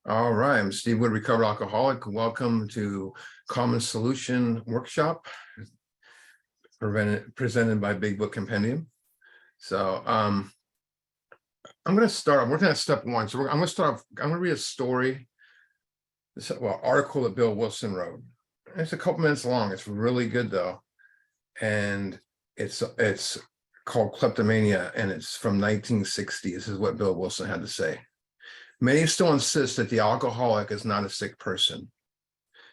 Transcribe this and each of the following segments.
All right, I'm Steve Wood, recovered alcoholic. Welcome to Common Solution Workshop, presented by Big Book Compendium. So I'm going to start. I'm working at step one. So I'm going to start off. I'm going to read a story, article that Bill Wilson wrote. It's a couple minutes long. It's really good though, and it's called Kleptomania, and it's from 1960. This is what Bill Wilson had to say. Many still insist that the alcoholic is not a sick person,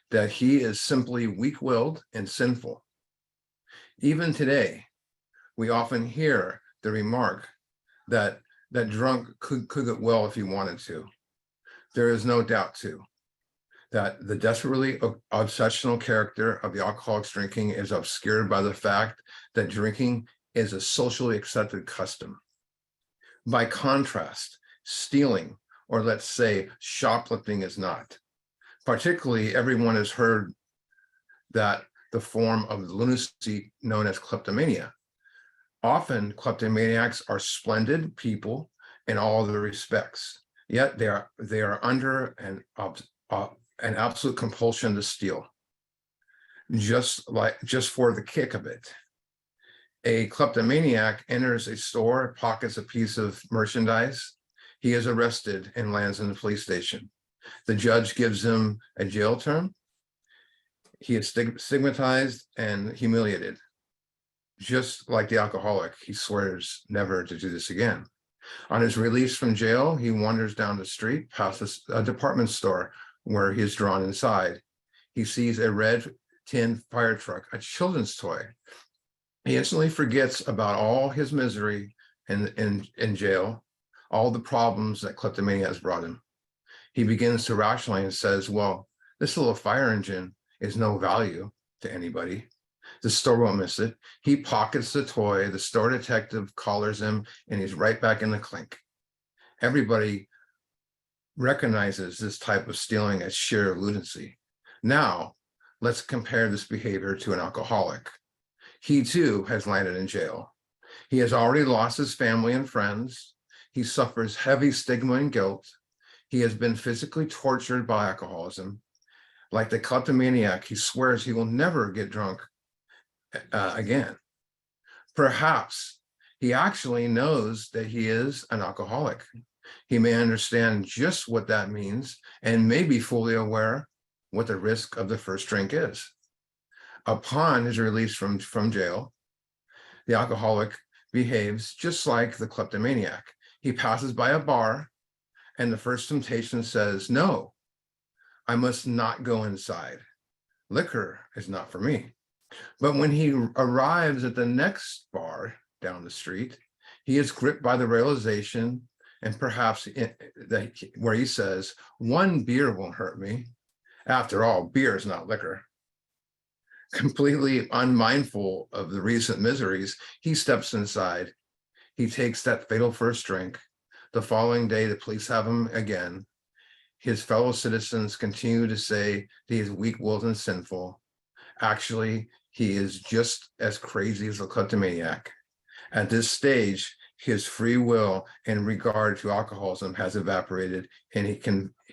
that he is simply weak-willed and sinful. Even today, we often hear the remark that drunk could get well if he wanted to. There is no doubt, too, that the desperately obsessional character of the alcoholic's drinking is obscured by the fact that drinking is a socially accepted custom. By contrast, stealing, or let's say shoplifting, is not. Particularly, everyone has heard that the form of lunacy known as kleptomania. Often, kleptomaniacs are splendid people in all other respects, yet they are under an absolute compulsion to steal, just for the kick of it. A kleptomaniac enters a store, pockets a piece of merchandise. He is arrested and lands in the police station. The judge gives him a jail term. He is stigmatized and humiliated. Just like the alcoholic, he swears never to do this again. On his release from jail, he wanders down the street past a department store where he is drawn inside. He sees a red tin fire truck, a children's toy. He instantly forgets about all his misery in jail, all the problems that kleptomania has brought him. He begins to rationalize and says, well, this little fire engine is no value to anybody. The store won't miss it. He pockets the toy, the store detective collars him, and he's right back in the clink. Everybody recognizes this type of stealing as sheer lunacy. Now, let's compare this behavior to an alcoholic. He too has landed in jail. He has already lost his family and friends. He suffers heavy stigma and guilt. He has been physically tortured by alcoholism. Like the kleptomaniac, he swears he will never get drunk again. Perhaps he actually knows that he is an alcoholic. He may understand just what that means and may be fully aware what the risk of the first drink is. Upon his release from jail, the alcoholic behaves just like the kleptomaniac. He passes by a bar, and the first temptation says, no, I must not go inside. Liquor is not for me. But when he arrives at the next bar down the street, he is gripped by the realization, and perhaps where he says, one beer won't hurt me. After all, beer is not liquor. Completely unmindful of the recent miseries, he steps inside. He takes that fatal first drink. The following day, the police have him again. His fellow citizens continue to say that he is weak-willed and sinful. Actually, he is just as crazy as a kleptomaniac. At this stage, his free will in regard to alcoholism has evaporated, and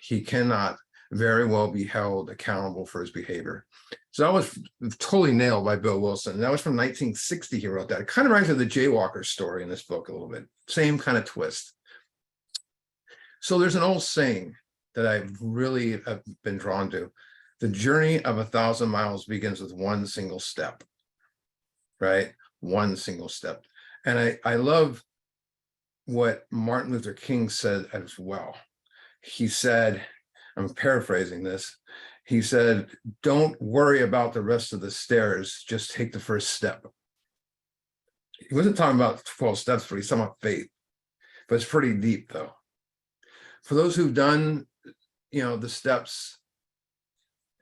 he cannot very well be held accountable for his behavior. So that was totally nailed by Bill Wilson. That was from 1960. He wrote that. It kind of reminds me of the Jaywalker story in this book a little bit. Same kind of twist. So there's an old saying that I really have been drawn to. The journey of 1,000 miles begins with one single step, right? One single step. And I love what Martin Luther King said as well. He said, I'm paraphrasing this, he said, don't worry about the rest of the stairs, just take the first step. He wasn't talking about 12 steps, but he's talking about faith. But it's pretty deep, though. For those who've done, the steps,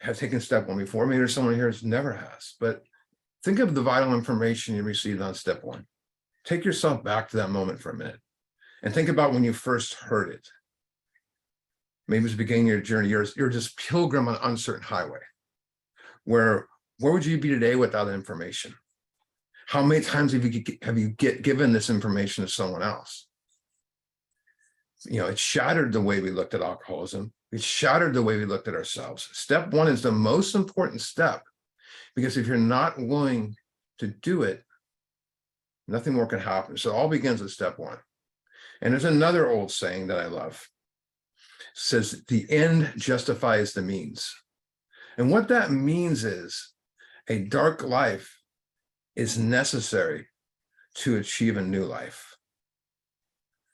have taken step one before, maybe there's someone here who never has, but think of the vital information you received on step one. Take yourself back to that moment for a minute and think about when you first heard it. Maybe it's the beginning of your journey. You're just pilgrim on an uncertain highway. Where would you be today without information? How many times have you given this information to someone else? It shattered the way we looked at alcoholism. It shattered the way we looked at ourselves. Step one is the most important step, because if you're not willing to do it, nothing more can happen. So it all begins with step one. And there's another old saying that I love. It says, the end justifies the means. And what that means is a dark life is necessary to achieve a new life.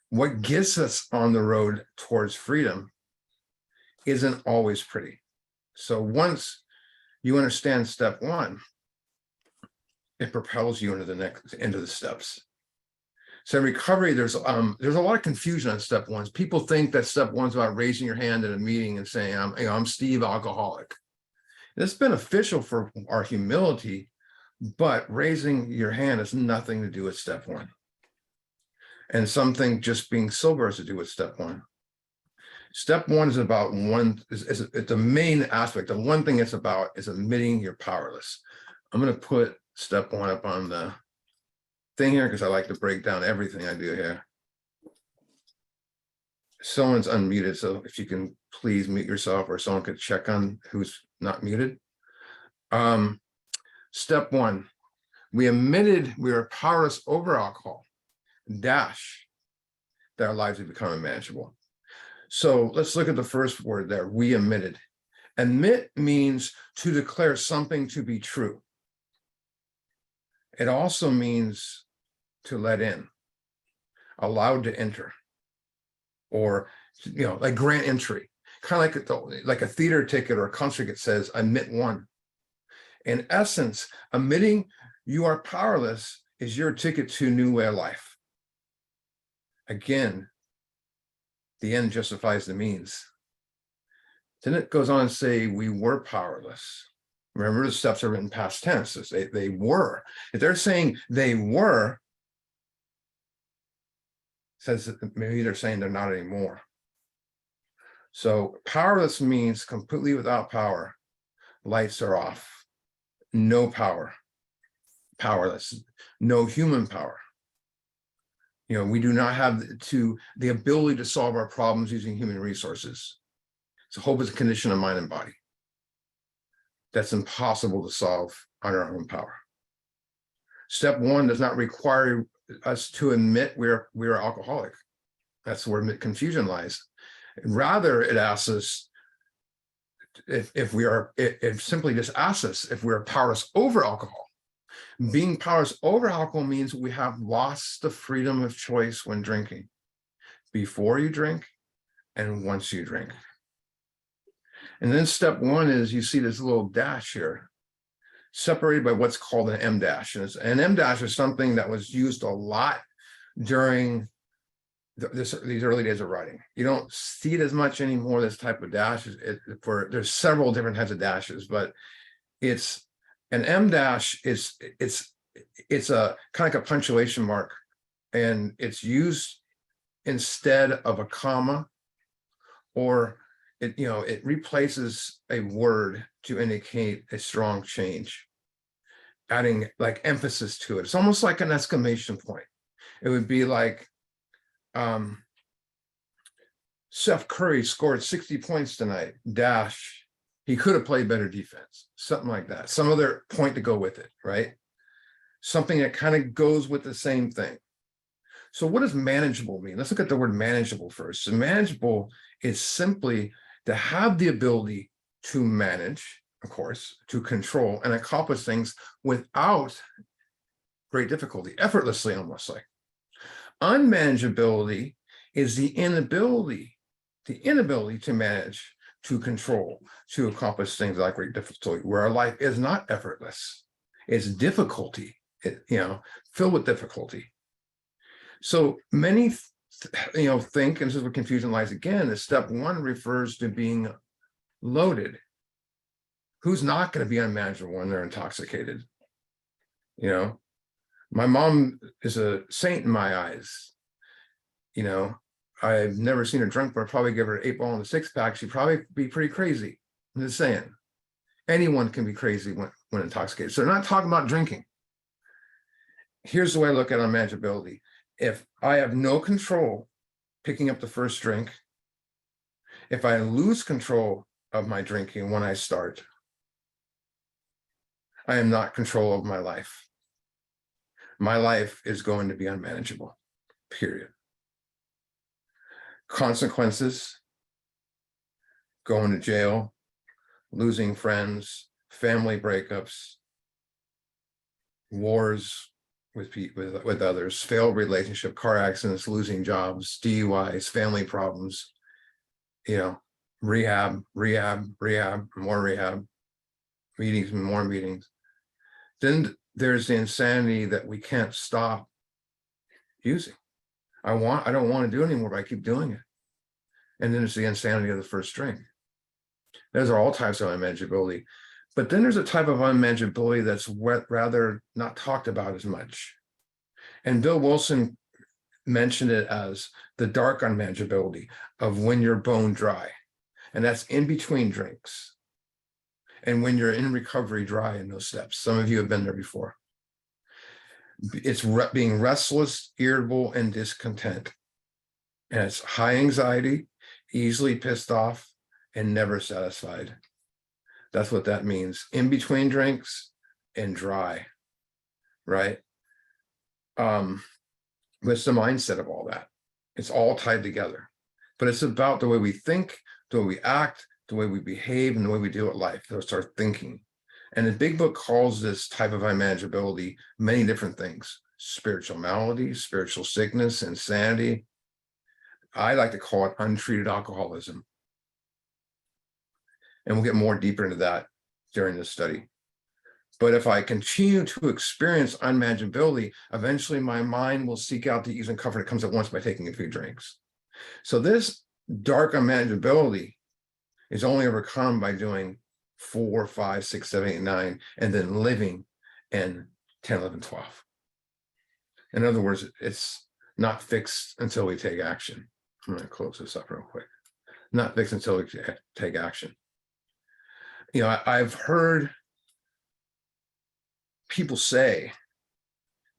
What gets us on the road towards freedom isn't always pretty. So once you understand step one, it propels you into the steps. So in recovery, there's a lot of confusion on step one. People think that step one's about raising your hand at a meeting and saying, I'm Steve, alcoholic. It's beneficial for our humility, but raising your hand has nothing to do with step one. And something just being sober has to do with step one. Step one is about it's a main aspect. The one thing it's about is admitting you're powerless. I'm going to put step one up on the thing here because I like to break down everything I do here. Someone's unmuted, so if you can please mute yourself, or someone could check on who's not muted. Step one, we admitted we were powerless over alcohol, that our lives had become unmanageable. So let's look at the first word there, we admitted. Admit means to declare something to be true. It also means to let in, allowed to enter, or like grant entry, kind of like a theater ticket or a concert ticket says, admit one. In essence, admitting you are powerless is your ticket to a new way of life. Again, the end justifies the means. Then it goes on to say we were powerless. Remember, the steps are written past tense. They were. If they're saying they were, says that maybe they're saying they're not anymore. So powerless means completely without power. Lights are off. No power. Powerless. No human power. We do not have the ability to solve our problems using human resources. So hope is a condition of mind and body. That's impossible to solve on our own power. Step one does not require us to admit we are alcoholic. That's where confusion lies. Rather, it asks us it simply just asks us if we are powerless over alcohol. Being powerless over alcohol means we have lost the freedom of choice when drinking, before you drink and once you drink. And then step one is, you see this little dash here, separated by what's called an M dash. And an M dash is something that was used a lot during these early days of writing. You don't see it as much anymore, this type of dash. There's several different types of dashes, but it's an M dash it's a kind of like a punctuation mark, and it's used instead of a comma, or it replaces a word to indicate a strong change, adding like emphasis to it. It's almost like an exclamation point. It would be like, Steph Curry scored 60 points tonight, dash. He could have played better defense, something like that. Some other point to go with it, right? Something that kind of goes with the same thing. So what does manageable mean? Let's look at the word manageable first. So manageable is simply to have the ability to manage, of course, to control and accomplish things without great difficulty, effortlessly, almost like. Unmanageability is the inability to manage, to control, to accomplish things like great difficulty, where our life is not effortless. It's difficulty, filled with difficulty. So many, think, and this is where confusion lies again, is step one refers to being loaded. Who's not going to be unmanageable when they're intoxicated? My mom is a saint in my eyes. I've never seen her drunk, but I'd probably give her an 8-ball and a 6-pack. She'd probably be pretty crazy. I'm just saying, anyone can be crazy when intoxicated. So they're not talking about drinking. Here's the way I look at unmanageability. If I have no control picking up the first drink. If I lose control of my drinking when I start, I am not control of my life. My life is going to be unmanageable, period. Consequences, going to jail, losing friends, family breakups, wars with others, failed relationship, car accidents, losing jobs, DUIs, family problems, rehab, more rehab, meetings and more meetings. Then there's the insanity that we can't stop using. I don't want to do it anymore, but I keep doing it. And then there's the insanity of the first drink. Those are all types of unmanageability. But then there's a type of unmanageability that's rather not talked about as much. And Bill Wilson mentioned it as the dark unmanageability of when you're bone dry. And that's in between drinks. And when you're in recovery dry in those steps. Some of you have been there before. It's being restless, irritable, and discontent. And it's high anxiety, easily pissed off, and never satisfied. That's what that means. In between drinks and dry, right? What's the mindset of all that? It's all tied together. But it's about the way we think, the way we act, the way we behave, and the way we deal with life. Those are thinking. And the big book calls this type of unmanageability many different things: spiritual malady, spiritual sickness, insanity. I like to call it untreated alcoholism. And we'll get more deeper into that during this study. But if I continue to experience unmanageability, eventually my mind will seek out the ease and comfort that comes at once by taking a few drinks. So this dark unmanageability is only overcome by doing 4, 5, 6, 7, 8, 9, and then living in 10, 11, 12. In other words, it's not fixed until we take action. I'm going to close this up real quick. Not fixed until we take action. I've heard people say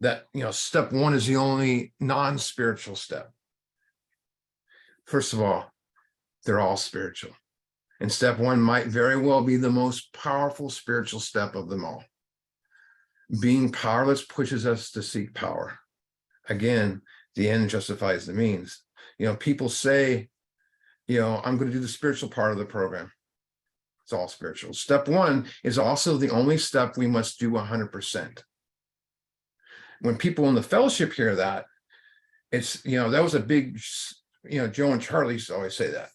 that, step one is the only non-spiritual step. First of all, they're all spiritual. And step one might very well be the most powerful spiritual step of them all. Being powerless pushes us to seek power. Again, the end justifies the means. People say, I'm going to do the spiritual part of the program. It's all spiritual. Step one is also the only step we must do 100%. When people in the fellowship hear that, it's, that was a big, Joe and Charlie used to always say that.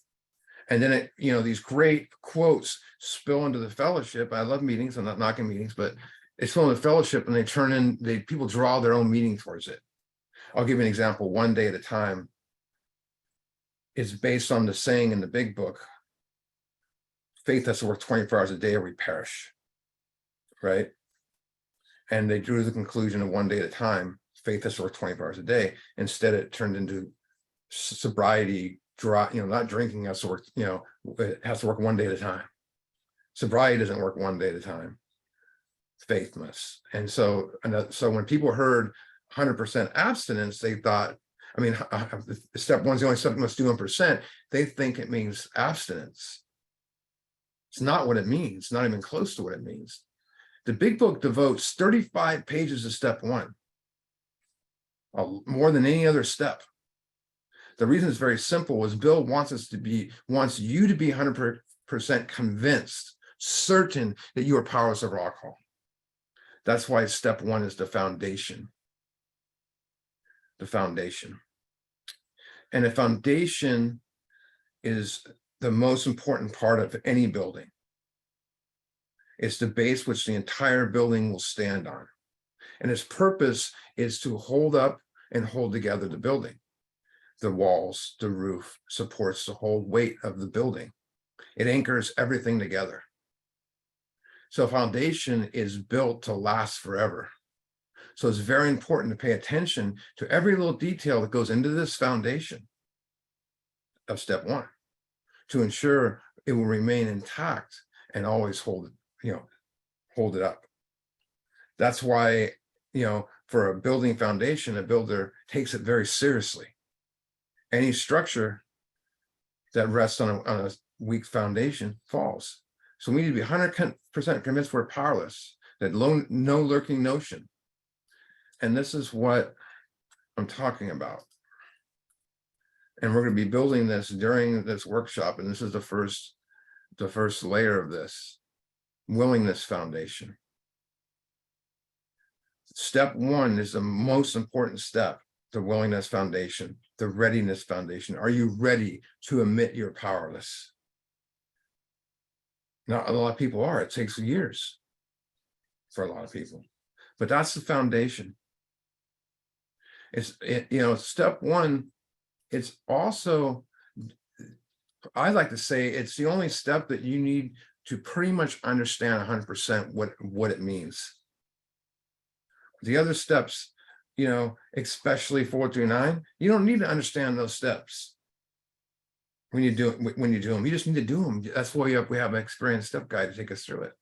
And then these great quotes spill into the fellowship. I love meetings. I'm not knocking meetings, but it's still in the fellowship, and people draw their own meaning towards it. I'll give you an example. One day at a time is based on the saying in the big book, faith has to work 24 hours a day or we perish, right? And they drew the conclusion of one day at a time, faith has to work 24 hours a day. Instead, it turned into sobriety, not drinking has to work, it has to work one day at a time. Sobriety doesn't work one day at a time. Faith must. And so when people heard 100% abstinence, they thought, step one's the only step you must do 1%. They think it means abstinence. It's not what it means, not even close to what it means. The big book devotes 35 pages to step one, more than any other step. The reason it's very simple is Bill wants you to be 100% convinced, certain that you are powerless over alcohol. That's why step one is the foundation. The foundation. And the foundation is the most important part of any building. It's the base which the entire building will stand on. And its purpose is to hold up and hold together the building. The walls, the roof supports the whole weight of the building. It anchors everything together. So foundation is built to last forever. So it's very important to pay attention to every little detail that goes into this foundation of step one to ensure it will remain intact and always hold it up. That's why, for a building foundation, a builder takes it very seriously. Any structure that rests on a weak foundation falls. So we need to be 100% convinced we're powerless, that no lurking notion. And this is what I'm talking about. And we're going to be building this during this workshop. And this is the first layer of this willingness foundation. Step one is the most important step, the willingness foundation, the readiness foundation. Are you ready to admit you're powerless? Not a lot of people are. It takes years for a lot of people, but that's the foundation. Step one, it's also, I like to say, it's the only step that you need to pretty much understand 100% what it means. The other steps, especially 4 through 9, you don't need to understand those steps when you do them. You just need to do them. That's why we have an experienced step guide to take us through it.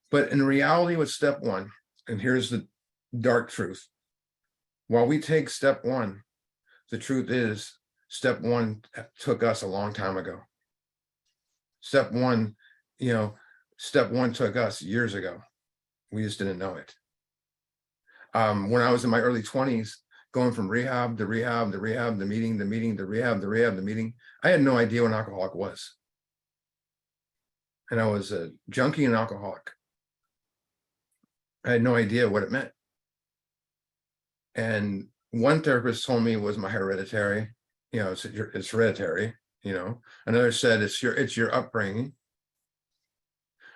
But in reality, with step one, and here's the dark truth. While we take step one, the truth is step one took us a long time ago. Step one took us years ago. We just didn't know it. When I was in my early 20s, going from rehab to rehab to rehab, the meeting, to rehab, the meeting, I had no idea what an alcoholic was. And I was a junkie and alcoholic. I had no idea what it meant. And one therapist told me it was my hereditary, it's hereditary, Another said it's your upbringing.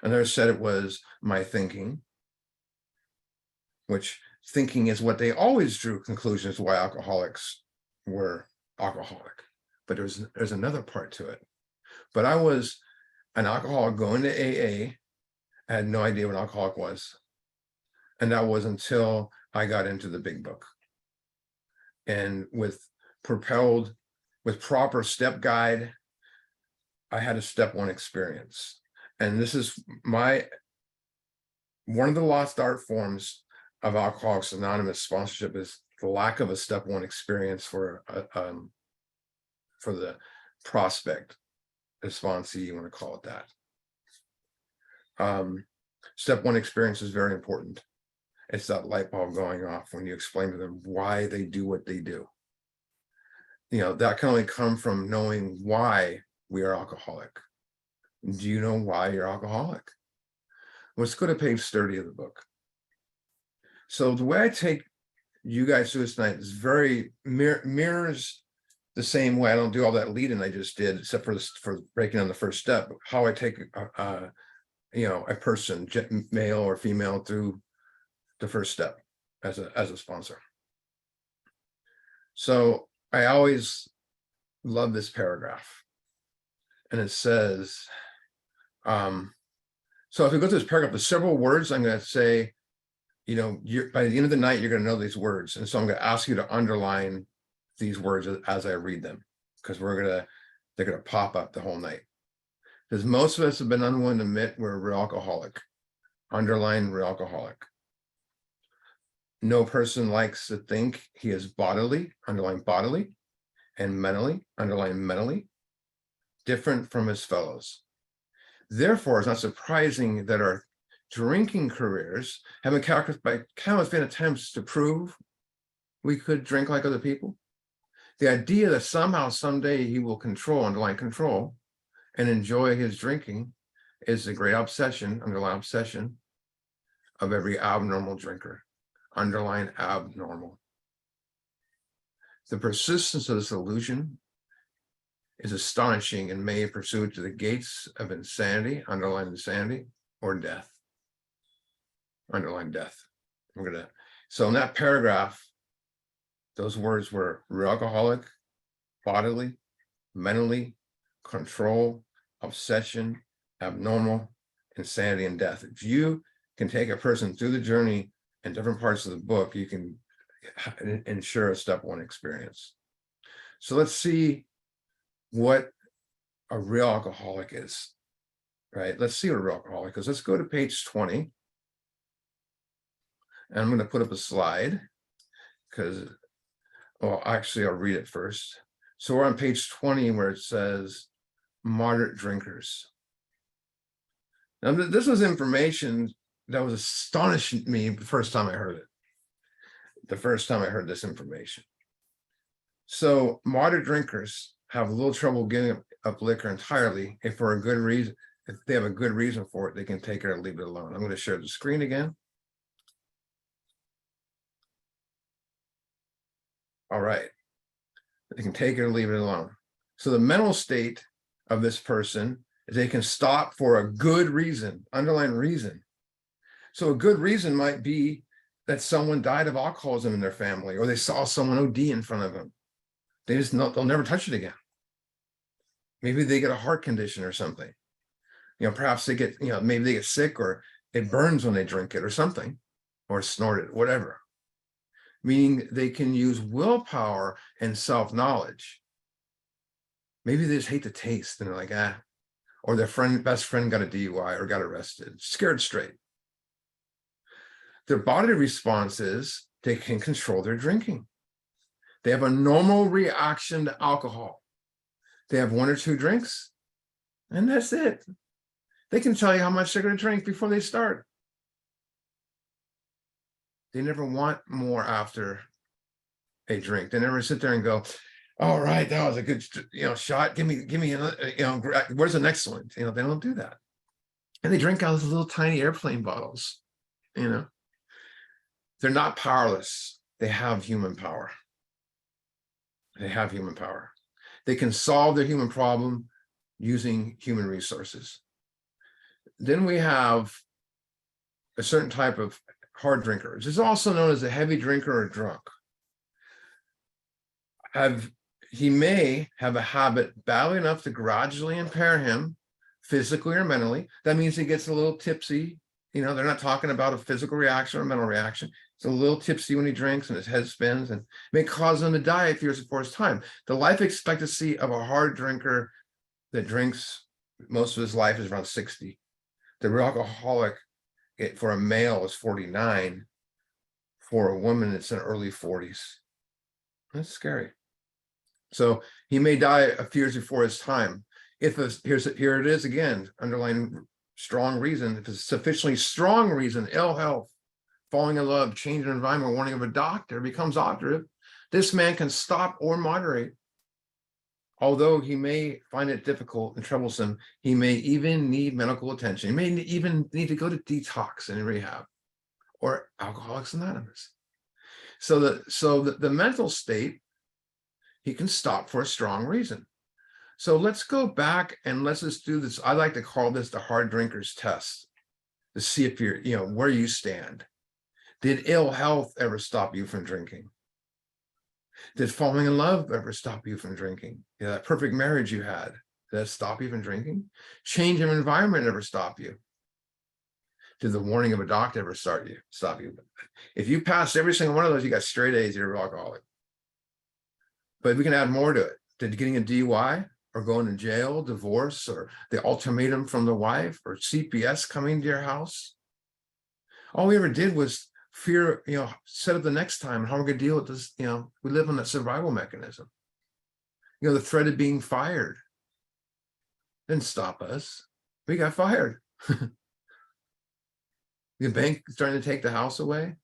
Another said it was my thinking, which thinking is what they always drew conclusions why alcoholics were alcoholic. But there's another part to it. But I was an alcoholic going to AA. I had no idea what an alcoholic was. And that was until I got into the big book. And with proper step guide, I had a step one experience. And this is one of the lost art forms of Alcoholics Anonymous sponsorship is the lack of a step one experience for the prospect, the sponsee, you want to call it that. Step one experience is very important. It's that light bulb going off when you explain to them why they do what they do. That can only come from knowing why we are alcoholic. Do you know why you're alcoholic? Let's go to page 30 of the book. So the way I take you guys through this tonight is very mirrors the same way. I don't do all that lead-in I just did, except for breaking down the first step. How I take a person, male or female, through the first step as a sponsor. So I always love this paragraph, and it says, so if we go through this paragraph, there's several words I'm going to say, by the end of the night, you're going to know these words. And so I'm going to ask you to underline these words as I read them, because they're going to pop up the whole night. Because most of us have been unwilling to admit we're a real alcoholic. Underline real alcoholic. No person likes to think he is bodily, underline bodily, and mentally, underline mentally, different from his fellows. Therefore, it's not surprising that our drinking careers have been characterized by countless vain attempts to prove we could drink like other people. The idea that somehow, someday he will underline control, and enjoy his drinking is the great obsession, underline obsession, of every abnormal drinker, underline abnormal. The persistence of this illusion is astonishing and may pursue to the gates of insanity, underline insanity, or death, underline death. So in that paragraph, those words were real alcoholic, bodily, mentally, control, obsession, abnormal, insanity, and death. If you can take a person through the journey in different parts of the book, you can ensure a step one experience. So let's see what a real alcoholic is, right? Let's see what a real alcoholic is. Let's go to page 20. And I'm going to put up a slide. because, well, actually, I'll read it first. So we're on page 20 where it says moderate drinkers. Now, this was information that was astonishing me the first time I heard it. The first time I heard this information. So moderate drinkers have a little trouble giving up liquor entirely if for a good reason. If they have a good reason for it, they can take it or leave it alone. I'm going to share the screen again. All right. They can take it or leave it alone. So the mental state of this person is they can stop for a good reason, underlying reason. So a good reason might be that someone died of alcoholism in their family, or they saw someone OD in front of them. They'll never touch it again. Maybe they get a heart condition or something. Perhaps they get, maybe they get sick, or it burns when they drink it or something, or snort it, whatever. Meaning they can use willpower and self-knowledge. Maybe they just hate the taste and they're like, or their best friend got a DUI or got arrested, scared straight. Their body response is they can control their drinking. They have a normal reaction to alcohol. They have 1 or 2 drinks, and that's it. They can tell you how much they're going to drink before they start. They never want more after a drink. They never sit there and go, all right, that was a good, shot. Give me another, where's the next one? They don't do that. And they drink out of those little tiny airplane bottles. They're not powerless. They have human power. They have human power. They can solve their human problem using human resources. Then we have a certain type of hard drinker. This is also known as a heavy drinker or drunk. He may have a habit bad enough to gradually impair him physically or mentally. That means he gets a little tipsy. They're not talking about a physical reaction or mental reaction. It's a little tipsy when he drinks and his head spins, and may cause him to die a few years before his time. The life expectancy of a hard drinker that drinks most of his life is around 60. The real alcoholic, for a male, is 49. For a woman, it's in early 40s. That's scary. So he may die a few years before his time. Here it is again, underlying strong reason. If it's a sufficiently strong reason, ill health, falling in love, change in environment, warning of a doctor becomes operative, this man can stop or moderate. Although he may find it difficult and troublesome, he may even need medical attention. He may even need to go to detox and rehab, or Alcoholics Anonymous. So the mental state, he can stop for a strong reason. So let's go back and let's just do this. I like to call this the hard drinker's test, to see if you're, where you stand. Did ill health ever stop you from drinking? Did falling in love ever stop you from drinking? That perfect marriage you had, did that stop you from drinking? Change of environment ever stop you? Did the warning of a doctor ever stop you? If you pass every single one of those, you got straight A's, you're an alcoholic. But we can add more to it. Did getting a DUI or going to jail, divorce, or the ultimatum from the wife, or CPS coming to your house? All we ever did was fear, set up the next time, how we're going to deal with this. We live on that survival mechanism. The threat of being fired didn't stop us. We got fired. The bank is trying to take the house away.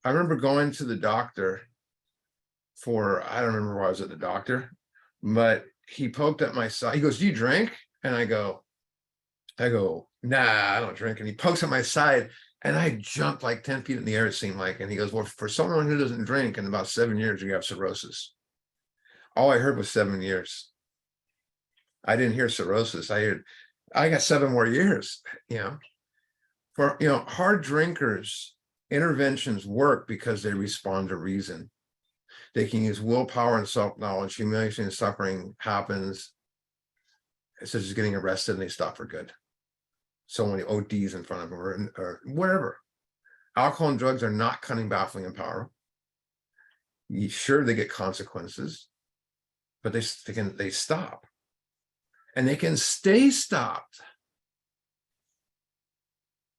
I remember going to the doctor I don't remember why I was at the doctor, but he poked at my side. He goes, "Do you drink?" And I go, "Nah, I don't drink." And he pokes at my side, and I jumped like 10 feet in the air, it seemed like. And he goes, "Well, for someone who doesn't drink, in about 7 years, you have cirrhosis." All I heard was 7 years. I didn't hear cirrhosis. I got 7 more years, For, hard drinkers, interventions work because they respond to reason. They can use willpower and self-knowledge. Humiliation and suffering happens, such as getting arrested, and they stop for good. So many ODs in front of them, or whatever. Alcohol and drugs are not cunning, baffling, and power. Sure, they get consequences, but they stop. And they can stay stopped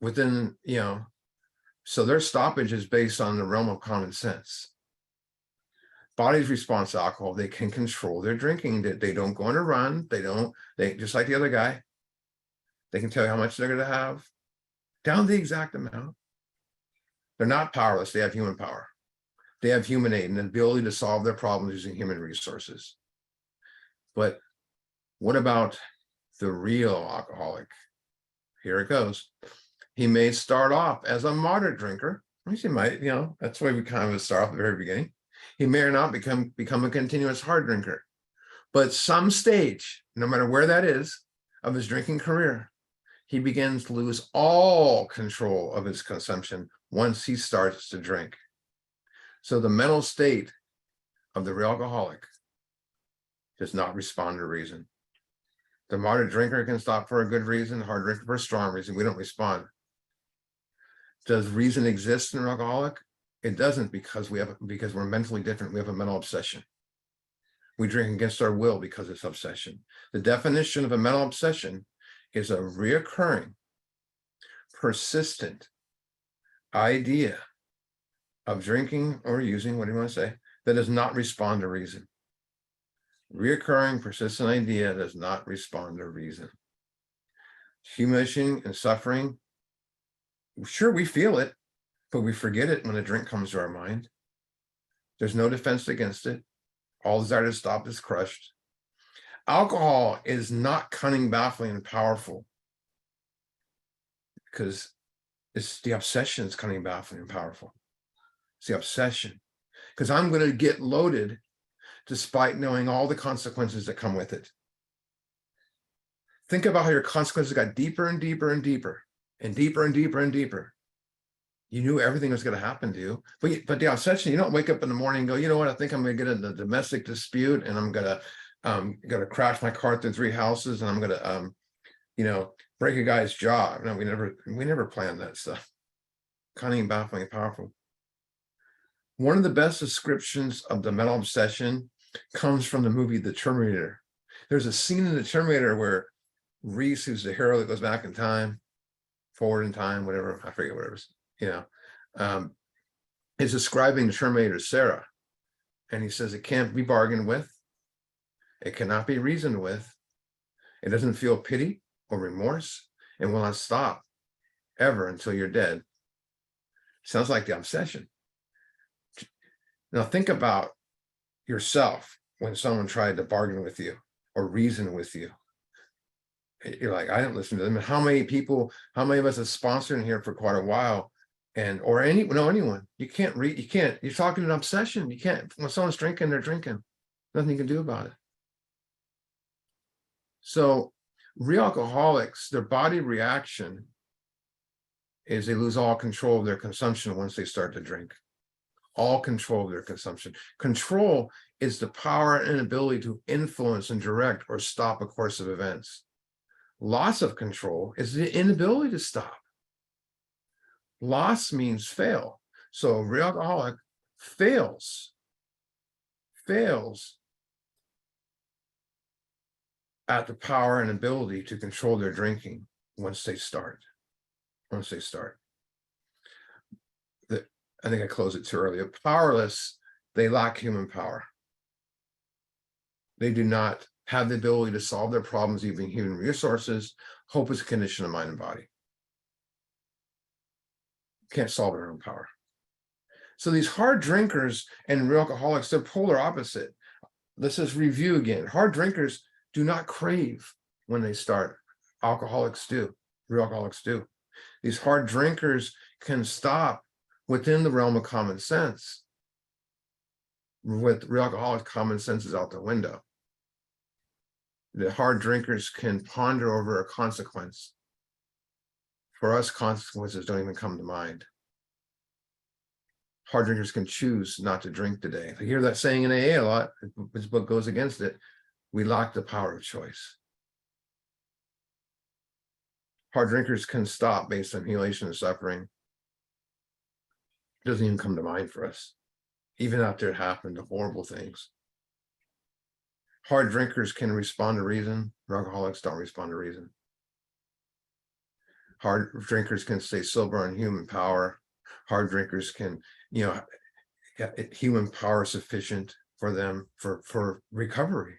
within, So their stoppage is based on the realm of common sense. Body's response to alcohol, they can control their drinking. They don't go on a run. They just like the other guy. They can tell you how much they're going to have, down the exact amount. They're not powerless. They have human power. They have human aid and the ability to solve their problems using human resources. But what about the real alcoholic? Here it goes. He may start off as a moderate drinker. At least he might, that's why we kind of start off at the very beginning. He may or not become a continuous hard drinker. But some stage, no matter where that is, of his drinking career, he begins to lose all control of his consumption once he starts to drink. So the mental state of the real alcoholic does not respond to reason. The moderate drinker can stop for a good reason, the hard drinker for a strong reason. We don't respond. Does reason exist in an alcoholic? It doesn't, because we're mentally different. We have a mental obsession. We drink against our will because it's obsession. The definition of a mental obsession is a reoccurring, persistent idea of drinking or using, what do you want to say, that does not respond to reason. Reoccurring, persistent idea does not respond to reason. Humiliation and suffering, sure, we feel it, but we forget it when a drink comes to our mind. There's no defense against it. All desire to stop is crushed. Alcohol is not cunning, baffling, and powerful, because it's the obsession that's cunning, baffling, and powerful. It's the obsession, because I'm going to get loaded despite knowing all the consequences that come with it. Think about how your consequences got deeper and deeper and deeper and deeper and deeper and deeper. You knew everything was going to happen to you, but the obsession, you don't wake up in the morning and go, you know what, I think I'm going to get in a domestic dispute and I'm going to crash my car through 3 houses and I'm going to, break a guy's jaw. No, we never planned that stuff. Cunning, baffling, powerful. One of the best descriptions of the mental obsession comes from the movie The Terminator. There's a scene in The Terminator where Reese, who's the hero that goes back in time, forward in time, whatever, I forget what it was, is describing the Terminator Sarah. And he says, it can't be bargained with. It cannot be reasoned with. It doesn't feel pity or remorse and will not stop ever until you're dead. Sounds like the obsession. Now think about yourself when someone tried to bargain with you or reason with you. You're like, I didn't listen to them. And how many of us have sponsored in here for quite a while, anyone, you're talking an obsession. You can't, when someone's drinking, they're drinking. Nothing you can do about it. So real alcoholics, their body reaction is they lose all control of their consumption once they start to drink. All control of their consumption. Control is the power and ability to influence and direct or stop a course of events. Loss of control is the inability to stop. Loss means fail. So a real alcoholic fails at the power and ability to control their drinking once they start. I think I closed it too early. Powerless, they lack human power. They do not have the ability to solve their problems using human resources. Hope is a condition of mind and body. Can't solve their own power. So these hard drinkers and real alcoholics, they're polar opposite. Let's just review again. Hard drinkers do not crave when they start. Alcoholics do. Real alcoholics do. These hard drinkers can stop within the realm of common sense. With real alcoholics, common sense is out the window. The hard drinkers can ponder over a consequence. For us, consequences don't even come to mind. Hard drinkers can choose not to drink today. I hear that saying in AA a lot. This book goes against it. We lack the power of choice. Hard drinkers can stop based on humiliation and suffering. It doesn't even come to mind for us, even after it happened, the horrible things. Hard drinkers can respond to reason. Alcoholics don't respond to reason. Hard drinkers can stay sober on human power. Hard drinkers can, human power sufficient for them for recovery,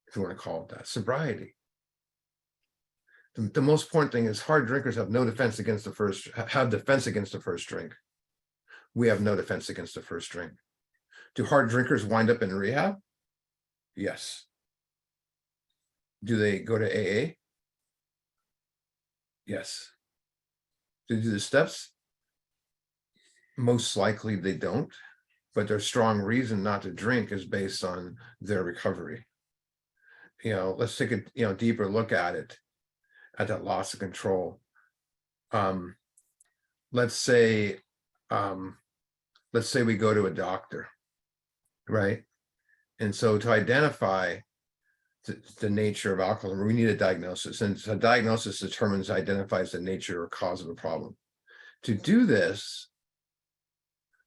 if you want to call it that, sobriety. The most important thing is hard drinkers have no defense against the first, have defense against the first drink. We have no defense against the first drink. Do hard drinkers wind up in rehab? Yes. Do they go to AA? Yes. Do they do the steps? Most likely they don't, but their strong reason not to drink is based on their recovery. Let's take a deeper look at it, at that loss of control. Let's say we go to a doctor, right? And so to identify the nature of alcoholism, we need a diagnosis, and a diagnosis identifies the nature or cause of a problem. To do this,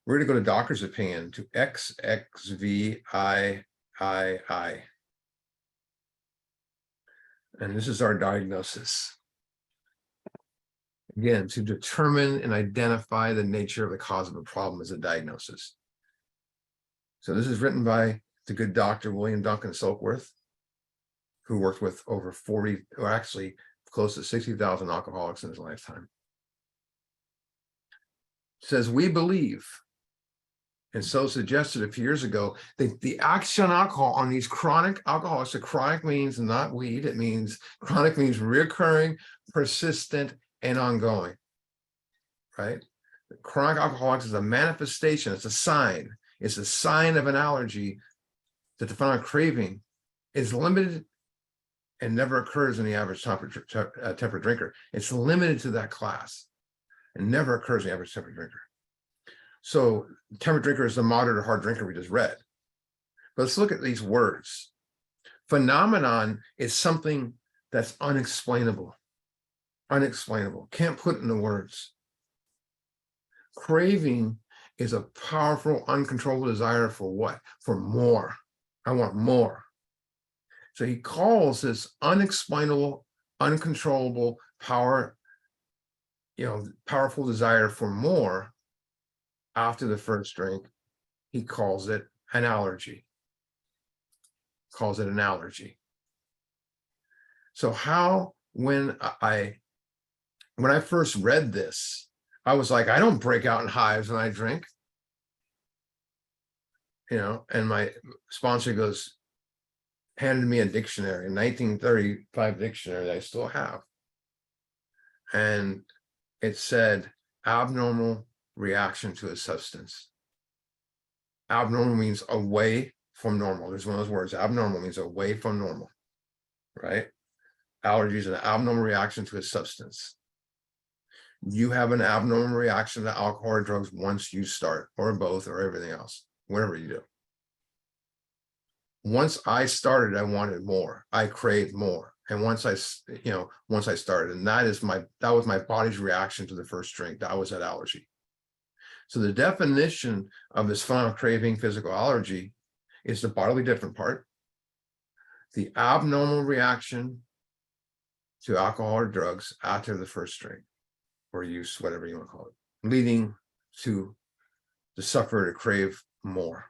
we're going to go to doctor's opinion to XXVIII. And this is our diagnosis. Again, to determine and identify the nature of the cause of a problem is a diagnosis. So this is written by the good Dr. William Duncan Silkworth, who worked with over 40, or actually close to 60,000 alcoholics in his lifetime. It says, we believe, and so suggested a few years ago, that the action on alcohol on these chronic alcoholics, so chronic means not weed, it means chronic means recurring, persistent, and ongoing, right? Chronic alcoholics is a manifestation, it's a sign of an allergy that the phenomenon craving is limited and never occurs in the average temperate drinker. It's limited to that class and never occurs in the average temperate drinker. So temperate drinker is the moderate or hard drinker we just read. But let's look at these words. Phenomenon is something that's unexplainable. Unexplainable. Can't put it into words. Craving is a powerful, uncontrollable desire for what? For more. I want more. So he calls this unexplainable, uncontrollable power, powerful desire for more after the first drink. He calls it an allergy. Calls it an allergy. So when I first read this, I was like, I don't break out in hives when I drink. And my sponsor handed me a dictionary, a 1935 dictionary that I still have. And it said, abnormal reaction to a substance. Abnormal means away from normal. There's one of those words. Abnormal means away from normal, right? Allergy is an abnormal reaction to a substance. You have an abnormal reaction to alcohol or drugs once you start, or both, or everything else, whatever you do. Once I started, I wanted more. I craved more. And once I started, and that was my body's reaction to the first drink. That was that allergy. So the definition of this phenomenon of craving, physical allergy, is the bodily different part, the abnormal reaction to alcohol or drugs after the first drink or use, whatever you want to call it, leading to the sufferer to crave more.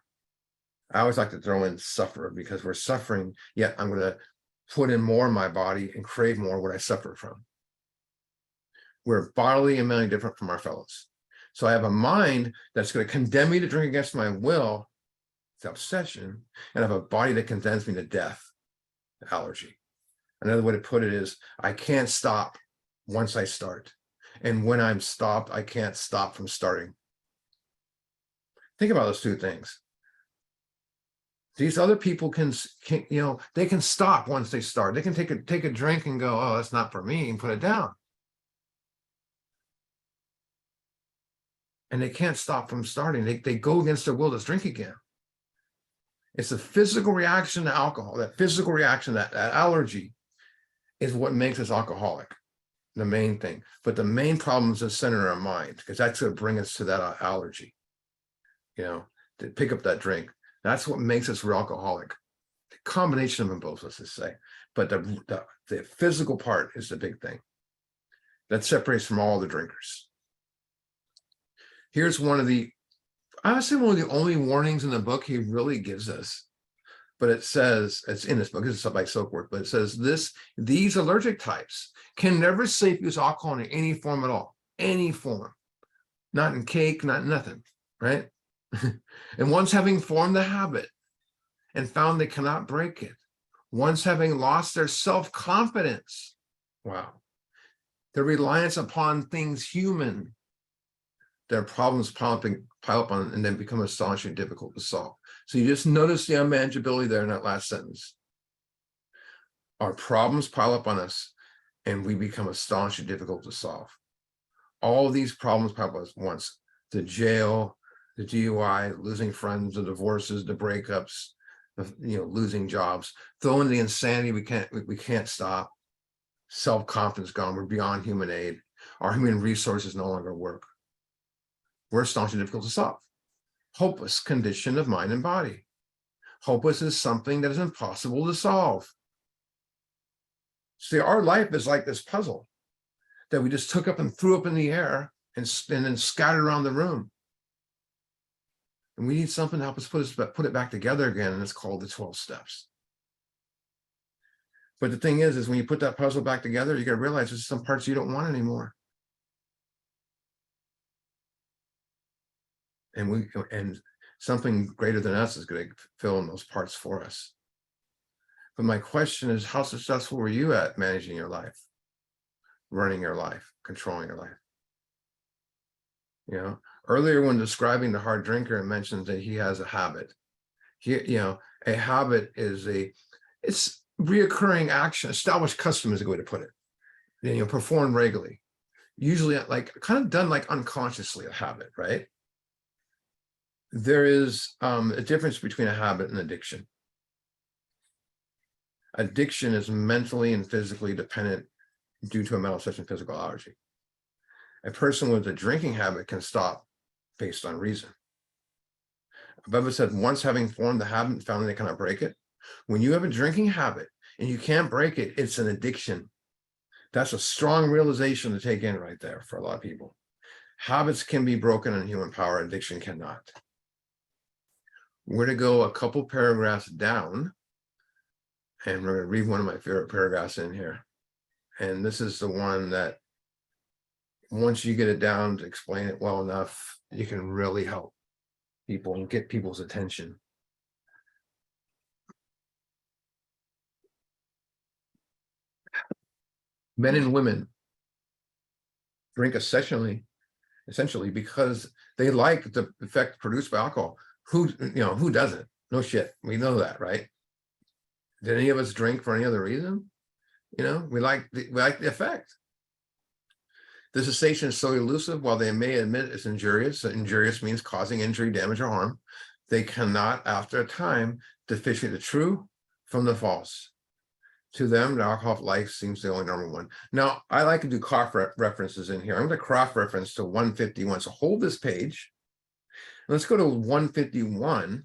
I always like to throw in suffer because we're suffering, yet I'm going to put in more in my body and crave more what I suffer from. We're bodily and mentally different from our fellows. So I have a mind that's going to condemn me to drink against my will, it's obsession, and I have a body that condemns me to death, allergy. Another way to put it is, I can't stop once I start. And when I'm stopped, I can't stop from starting. Think about those two things. These other people can they can stop once they start. They can take a drink and go, oh, that's not for me, and put it down. And they can't stop from starting. They go against their will to drink again. It's a physical reaction to alcohol. That physical reaction, that allergy, is what makes us alcoholic, the main thing. But the main problem is the center of our mind, because that's going to bring us to that allergy, to pick up that drink. That's what makes us real alcoholic. The combination of them both, let's just say. But the physical part is the big thing that separates from all the drinkers. Here's one of the, I would say one of the only warnings in the book he really gives us. But it says, it's in this book, this is by Silkworth, but it says these allergic types can never safely use alcohol in any form at all, any form, not in cake, not nothing, right? And once having formed the habit and found they cannot break it, once having lost their self-confidence, wow, their reliance upon things human, their problems pile up on and then become astonishingly difficult to solve. So you just notice the unmanageability there in that last sentence. Our problems pile up on us and we become astonishingly difficult to solve. All of these problems pile up on us once. The jail, the DUI, losing friends, the divorces, the breakups, losing jobs, throw in the insanity we can't stop. Self-confidence gone, we're beyond human aid. Our human resources no longer work. We're astonishingly difficult to solve. Hopeless condition of mind and body. Hopeless is something that is impossible to solve. See, our life is like this puzzle that we just took up and threw up in the air and then scattered around the room. And we need something to help us put it back together again, and it's called the 12 steps. But the thing is when you put that puzzle back together, you got to realize there's some parts you don't want anymore. And something greater than us is going to fill in those parts for us. But my question is, how successful were you at managing your life, running your life, controlling your life? Earlier when describing the hard drinker, it mentions that he has a habit. A habit is it's reoccurring action, established custom is a good way to put it. Performed regularly, usually like kind of done like unconsciously, a habit, right? There is a difference between a habit and addiction. Addiction is mentally and physically dependent due to a mental such and physical allergy. A person with a drinking habit can stop based on reason. Bubba said, once having formed the habit and found they cannot break it. When you have a drinking habit and you can't break it, it's an addiction. That's a strong realization to take in right there for a lot of people. Habits can be broken in human power, addiction cannot. We're going to go a couple paragraphs down, and we're going to read one of my favorite paragraphs in here. And this is the one that once you get it down to explain it well enough, you can really help people and get people's attention. Men and women drink essentially because they like the effect produced by alcohol. Who doesn't? No shit. We know that, right? Did any of us drink for any other reason? We like the effect. The cessation is so elusive, while they may admit it's injurious. Injurious means causing injury, damage, or harm. They cannot, after a time, differentiate the true from the false. To them, the alcoholic life seems the only normal one. Now, I like to do Croft references in here. I'm going to cross reference to 151. So hold this page. Let's go to 151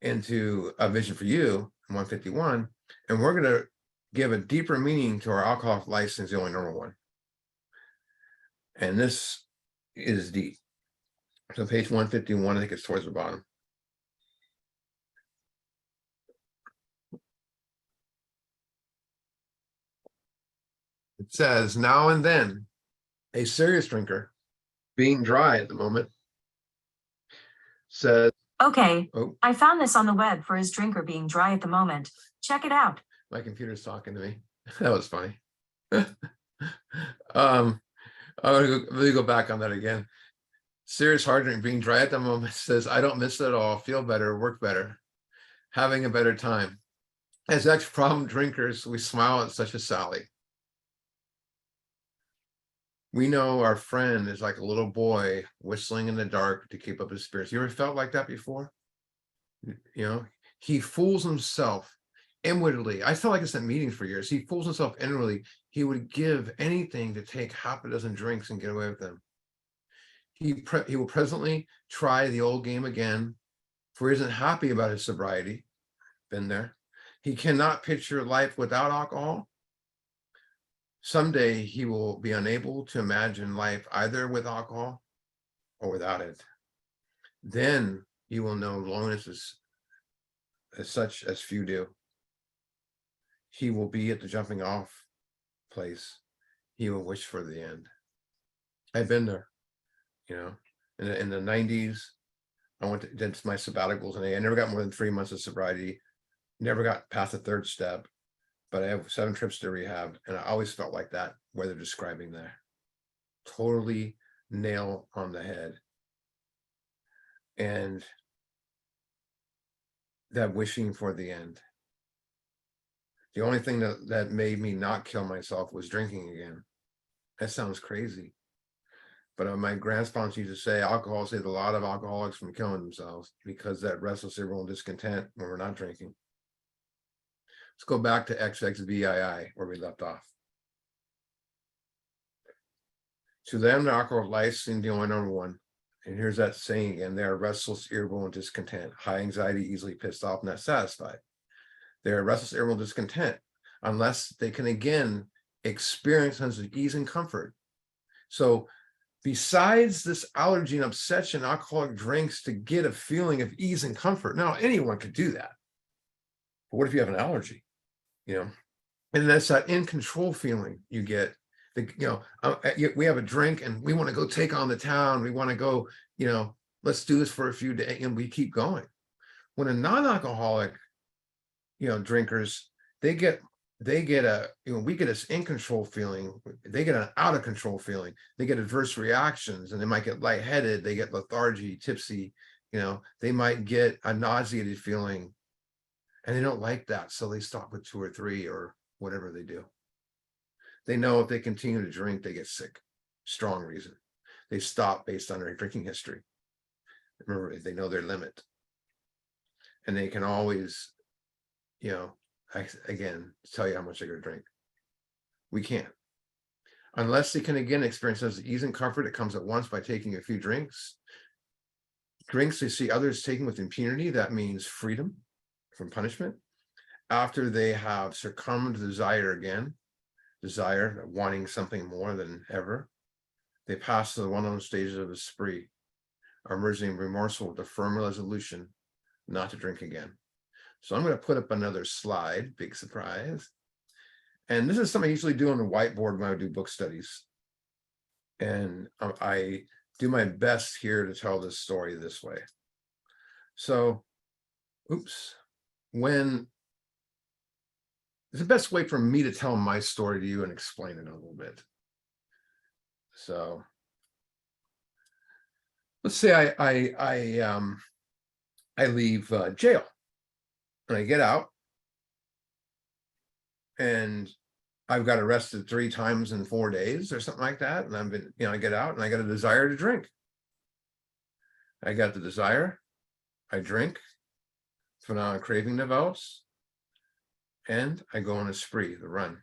into A Vision for You, 151, and we're going to give a deeper meaning to our alcoholic license, the only normal one. And this is deep. So page 151, I think it's towards the bottom. It says, now and then, a serious drinker, being dry at the moment, says, okay, oh, I found this on the web for his drinker being dry at the moment. Check it out. My computer's talking to me. That was funny. Let me go back on that again. Serious hard drink, being dry at the moment, says, I don't miss it at all, feel better, work better, having a better time. As ex-problem drinkers, we smile at such a sally. We know our friend is like a little boy whistling in the dark to keep up his spirits. You ever felt like that before? He fools himself inwardly. I felt like this at meetings for years. He fools himself inwardly. He would give anything to take half a dozen drinks and get away with them. He will presently try the old game again, for he isn't happy about his sobriety. Been there. He cannot picture life without alcohol. Someday he will be unable to imagine life either with alcohol or without it. Then you will know loneliness as such as few do. He will be at the jumping off place. He will wish for the end. I've been there, you know, in the 90s. I did my sabbaticals, and I never got more than 3 months of sobriety. Never got past the third step, but I have 7 trips to rehab, and I always felt like that, where they're describing there. Totally nail on the head. And that wishing for the end. The only thing that made me not kill myself was drinking again. That sounds crazy. But my grandsponsor used to say alcohol saved a lot of alcoholics from killing themselves, because that restless, irritable discontent when we're not drinking. Let's go back to XXVII where we left off. To them, the alcohol life seemed the only number one. And here's that saying again: they are restless, irritable, and discontent, high anxiety, easily pissed off, not satisfied. They are restless, irritable, discontent, unless they can again experience sense of ease and comfort. So besides this allergy and obsession, alcoholic drinks to get a feeling of ease and comfort. Now, anyone could do that. But what if you have an allergy? You know, and that's that in control feeling you get. We have a drink and we want to go take on the town. We want to go, let's do this for a few days, and we keep going. When a non-alcoholic, drinkers, we get this in control feeling. They get an out of control feeling. They get adverse reactions, and they might get lightheaded. They get lethargy, tipsy. They might get a nauseated feeling, and they don't like that, so they stop with 2 or 3 or whatever they do. They know if they continue to drink, they get sick. Strong reason. They stop based on their drinking history. Remember, they know their limit, and they can always, again, tell you how much they're going to drink. We can't. Unless they can again experience sense of ease and comfort, it comes at once by taking a few drinks. Drinks they see others taking with impunity, that means freedom from punishment. After they have succumbed to desire again, wanting something more than ever, they pass to the well-known stages of a spree, are emerging remorseful with a firm resolution not to drink again. So I'm going to put up another slide, big surprise. And this is something I usually do on the whiteboard when I do book studies. And I do my best here to tell this story this way. So, it's the best way for me to tell my story to you and explain it a little bit. So let's say I leave jail, and I get out, and I've got arrested 3 times in 4 days or something like that. And I get out and I got a desire to drink. I got the desire, I drink, phenomenal craving develops, and I go on a spree, the run,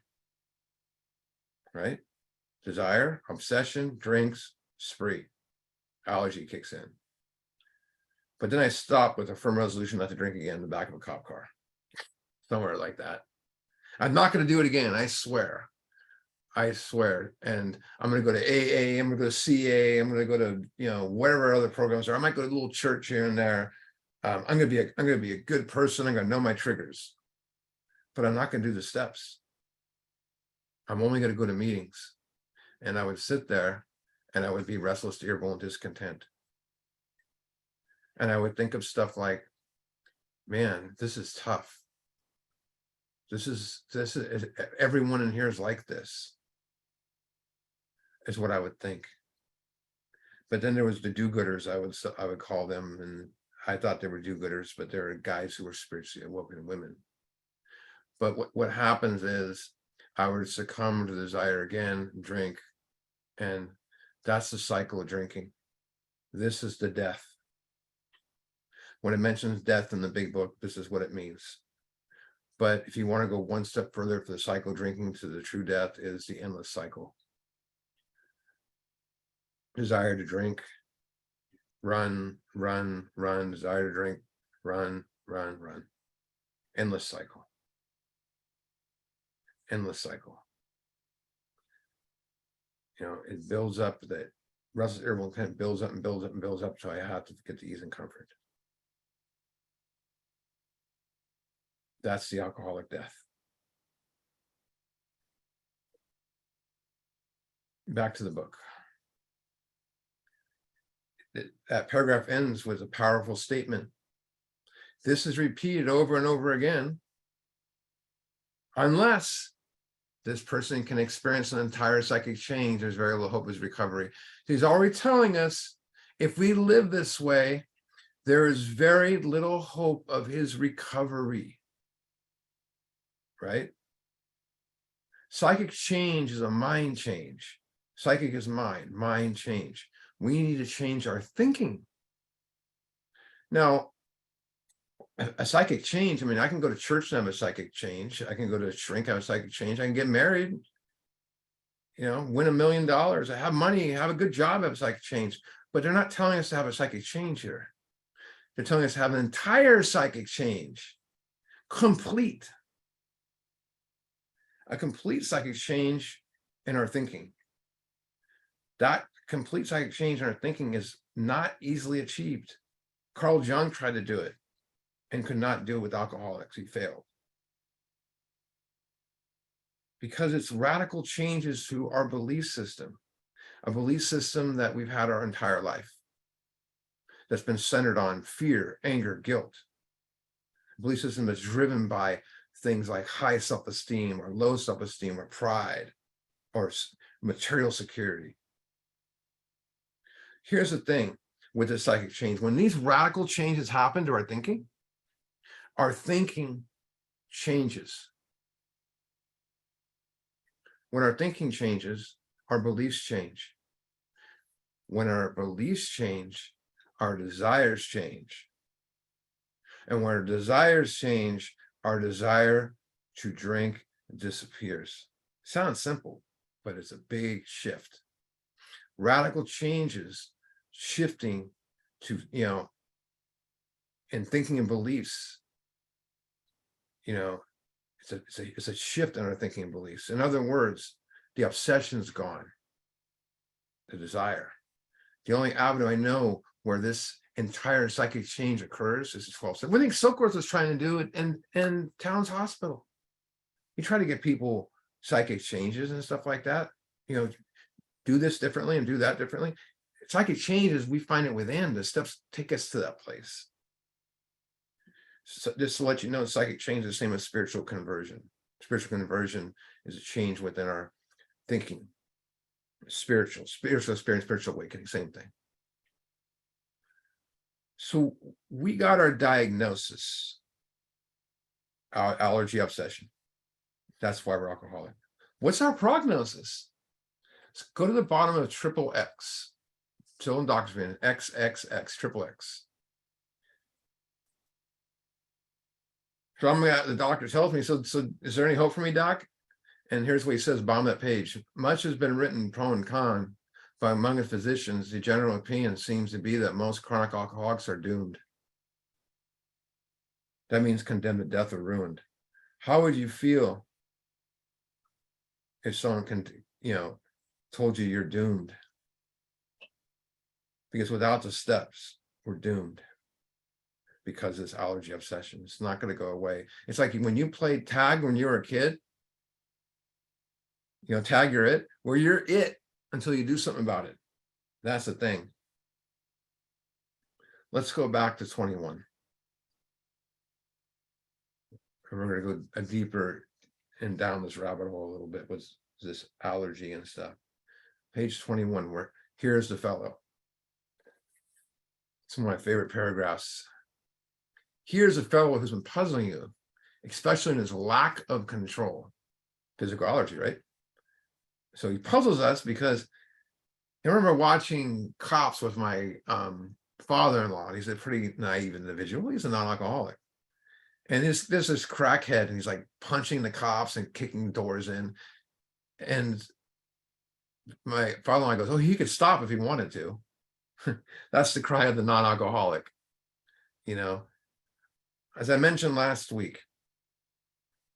right? Desire, obsession, drinks, spree, allergy kicks in. But then I stop with a firm resolution not to drink again in the back of a cop car, somewhere like that. I'm not going to do it again. I swear. And I'm going to go to AA. I'm going to go to CA. I'm going to go to, whatever other programs are. I might go to a little church here and there. I'm going to be a good person. I'm going to know my triggers, but I'm not going to do the steps. I'm only going to go to meetings, and I would sit there and I would be restless, irritable, and discontent. And I would think of stuff like, man, this is tough. This is everyone in here is like this, is what I would think. But then there was the do-gooders, I would call them, and I thought they were do-gooders, but they're guys who were spiritually awoken women. But what happens is I would succumb to desire again, drink, and that's the cycle of drinking. This is the death. When it mentions death in the big book, this is what it means. But if you want to go one step further for the cycle of drinking to the true death, is the endless cycle. Desire to drink, run, desire to drink, run. Endless cycle. Endless cycle. it builds up, that restless irritable intent builds up and builds up and builds up. So I have to get to ease and comfort. That's the alcoholic death. Back to the book. That paragraph ends with a powerful statement. This is repeated over and over again, unless this person can experience an entire psychic change, there's very little hope of his recovery. He's already telling us, if we live this way, there is very little hope of his recovery, right? Psychic change is a mind change. Psychic is mind change. We need to change our thinking. Now, a psychic change, I mean, I can go to church and have a psychic change. I can go to a shrink, have a psychic change. I can get married, win $1 million, I have money, have a good job, have a psychic change. But they're not telling us to have a psychic change here. They're telling us to have an entire psychic change, complete. A complete psychic change in our thinking. That complete psychic change in our thinking is not easily achieved. Carl Jung tried to do it and could not do it with alcoholics. He failed. Because it's radical changes to our belief system, a belief system that we've had our entire life, that's been centered on fear, anger, guilt. A belief system that's driven by things like high self-esteem or low self-esteem or pride or material security. Here's the thing with the psychic change. When these radical changes happen to our thinking changes. When our thinking changes, our beliefs change. When our beliefs change, our desires change. And when our desires change, our desire to drink disappears. Sounds simple, but it's a big shift. Radical changes, shifting to, in thinking and beliefs, it's a shift in our thinking and beliefs. In other words, the obsession's gone, the desire. The only avenue I know where this entire psychic change occurs is 12 steps. What do you think Silkworth was trying to do in Towns Hospital? He tried to get people psychic changes and stuff like that. Do this differently and do that differently. Psychic changes, we find it within. The steps take us to that place. So just to let you know, psychic change is the same as spiritual conversion. Spiritual conversion is a change within our thinking. Spiritual experience, spiritual awakening, same thing. So we got our diagnosis, our allergy obsession. That's why we're alcoholic. What's our prognosis? Let's go to the bottom of triple X. Still in doctor's opinion, XXX, triple X. So the doctor tells me, so is there any hope for me, doc? And here's what he says, bottom of that page. Much has been written pro and con, but among the physicians, the general opinion seems to be that most chronic alcoholics are doomed. That means condemned to death or ruined. How would you feel if someone told you you're doomed? Because without the steps, we're doomed. Because it's allergy obsession. It's not going to go away. It's like when you played tag when you were a kid, tag, you're it, where you're it until you do something about it. That's the thing. Let's go back to 21. And we're going to go a deeper and down this rabbit hole a little bit with this allergy and stuff. Page 21, where here's the fellow. It's one of my favorite paragraphs. Here's a fellow who's been puzzling you, especially in his lack of control. Physical allergy, right? So he puzzles us because I remember watching Cops with my father-in-law. He's a pretty naive individual. He's a non-alcoholic. And there's this crackhead, and he's like punching the cops and kicking doors in. And my father-in-law goes, oh, he could stop if he wanted to. That's the cry of the non-alcoholic. As I mentioned last week,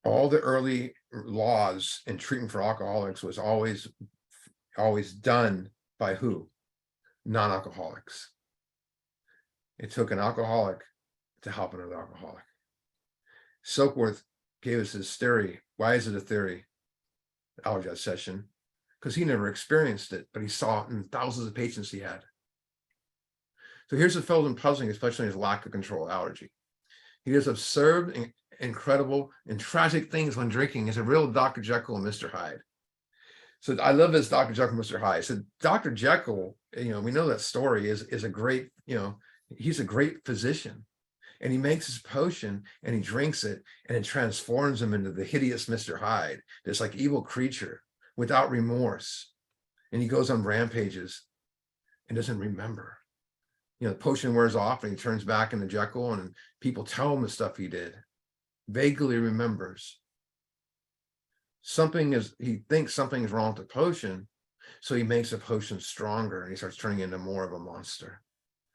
all the early laws in treatment for alcoholics was always always done by who? Non-alcoholics. It took an alcoholic to help another alcoholic. Silkworth gave us his theory. Why is it a theory? Allergy obsession. Because he never experienced it, but he saw it in thousands of patients he had. So here's the fellow puzzling, especially his lack of control allergy. He does absurd, incredible, and tragic things when drinking. He's a real Dr. Jekyll and Mr. Hyde. So I love this Dr. Jekyll and Mr. Hyde. So Dr. Jekyll, we know that story is a great, he's a great physician. And he makes his potion and he drinks it and it transforms him into the hideous Mr. Hyde, this like evil creature without remorse. And he goes on rampages and doesn't remember. The potion wears off and he turns back into Jekyll, and people tell him the stuff he did. Vaguely remembers. He thinks something is wrong with the potion, so he makes the potion stronger and he starts turning into more of a monster.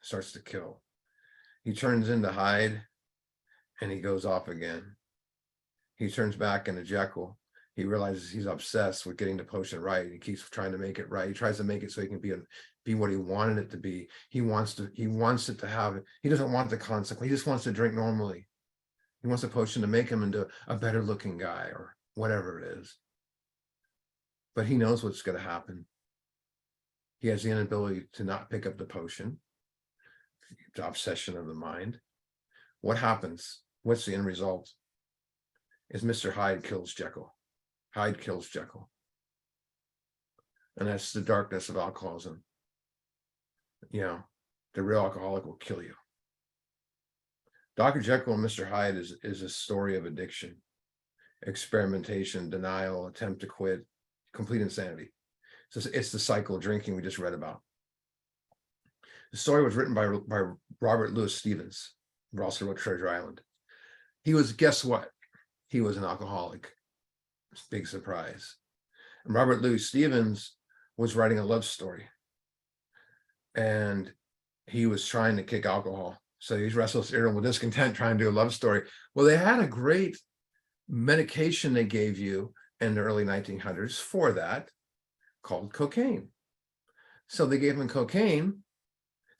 Starts to kill. He turns into Hyde and he goes off again. He turns back into Jekyll. He realizes he's obsessed with getting the potion right. He keeps trying to make it right. He tries to make it so he can be what he wanted it to be. He wants it to have it. He doesn't want the consequence. He just wants to drink normally. He wants the potion to make him into a better looking guy or whatever it is. But he knows what's going to happen. He has the inability to not pick up the potion. The obsession of the mind. What happens? What's the end result? Is Mr. Hyde kills Jekyll. Hyde kills Jekyll. And that's the darkness of alcoholism. The real alcoholic will kill you. Dr. Jekyll and Mr. Hyde is a story of addiction, experimentation, denial, attempt to quit, complete insanity. So it's the cycle of drinking we just read about. The story was written by Robert Louis Stevens, who also wrote Treasure Island. Guess what? He was an alcoholic. Big surprise. And Robert Louis Stevens was writing a love story. And he was trying to kick alcohol. So he's restless, irritable, discontent, trying to do a love story. Well, they had a great medication they gave you in the early 1900s for that, called cocaine. So they gave him cocaine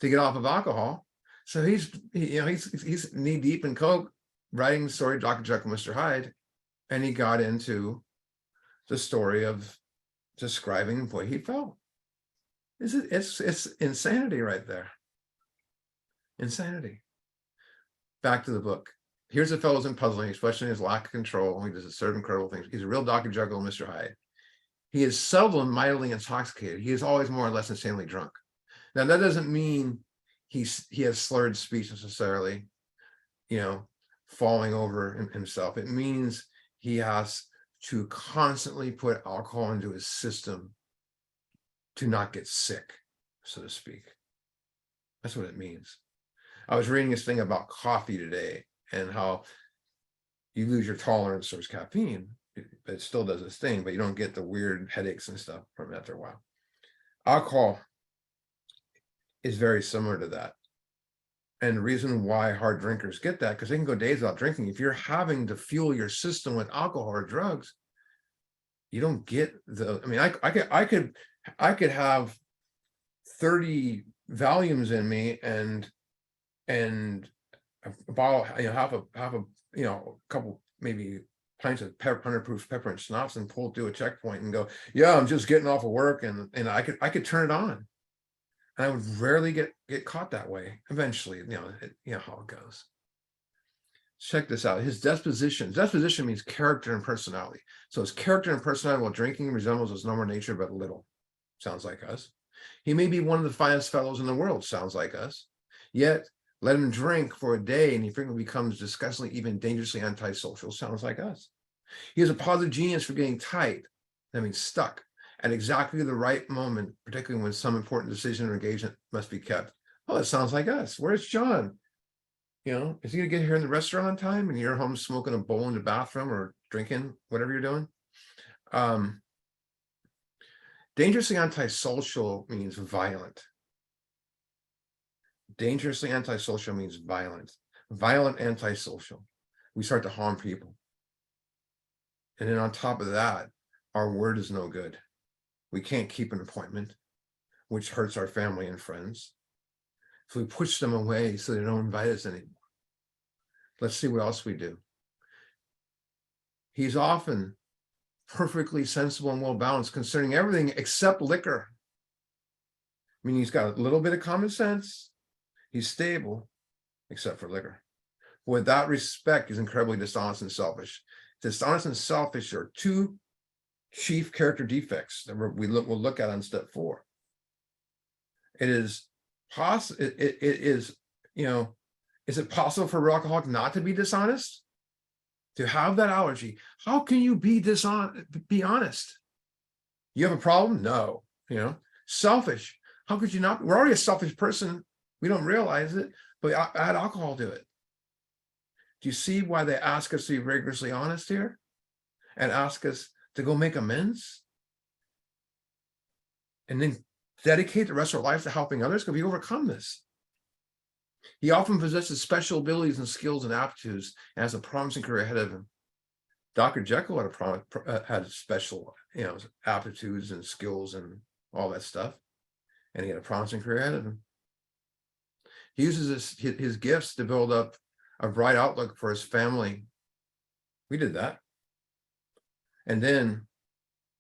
to get off of alcohol. So he's knee deep in coke, writing the story Dr. Jekyll, Mr. Hyde, and he got into the story of describing the way he felt. It's insanity right there. Insanity. Back to the book. Here's a fellow's in puzzling, especially his lack of control. He does absurd, incredible things. He's a real Dr. Jekyll and Mr. Hyde. He is seldom mildly intoxicated. He is always more or less insanely drunk. Now, that doesn't mean he has slurred speech necessarily, falling over himself. It means he has to constantly put alcohol into his system to not get sick, so to speak. That's what it means. I was reading this thing about coffee today and how you lose your tolerance towards caffeine. It still does its thing, but you don't get the weird headaches and stuff from it after a while. Alcohol is very similar to that. And the reason why hard drinkers get that, because they can go days without drinking. If you're having to fuel your system with alcohol or drugs, you don't get I could have 30 volumes in me and a bottle, half a couple maybe pints of 100-proof pepper and schnapps and pull through a checkpoint and go, yeah, I'm just getting off of work, and I could turn it on. And I would rarely get caught that way. Eventually, how it goes. Check this out. His disposition means character and personality. So his character and personality while drinking resembles his normal nature, but little. Sounds like us. He may be one of the finest fellows in the world. Sounds like us. Yet, let him drink for a day and he frequently becomes disgustingly, even dangerously antisocial. Sounds like us. He has a positive genius for getting tight. That means stuck at exactly the right moment, particularly when some important decision or engagement must be kept. Oh, that sounds like us. Where's John? Is he gonna get here in the restaurant on time and you're home smoking a bowl in the bathroom or drinking, whatever you're doing? Dangerously antisocial means violent. Dangerously antisocial means violent. Violent antisocial. We start to harm people. And then on top of that, our word is no good. We can't keep an appointment, which hurts our family and friends. So we push them away so they don't invite us anymore. Let's see what else we do. He's often perfectly sensible and well balanced concerning everything except liquor. I mean, he's got a little bit of common sense. He's stable, except for liquor. With that respect, he's incredibly dishonest and selfish. Dishonest and selfish are two chief character defects that we'll look at on step 4. It is possible. It is, is it possible for an alcoholic not to be dishonest? To have that allergy? How can you be dishonest? Be honest. You have a problem? No. Selfish. How could you not? We're already a selfish person. We don't realize it, but add alcohol to it. Do you see why they ask us to be rigorously honest here and ask us to go make amends and then dedicate the rest of our lives to helping others? Because we overcome this. He often possesses special abilities and skills and aptitudes and has a promising career ahead of him. Dr. Jekyll had special, aptitudes and skills and all that stuff, and he had a promising career ahead of him. He uses his gifts to build up a bright outlook for his family. We did that. And then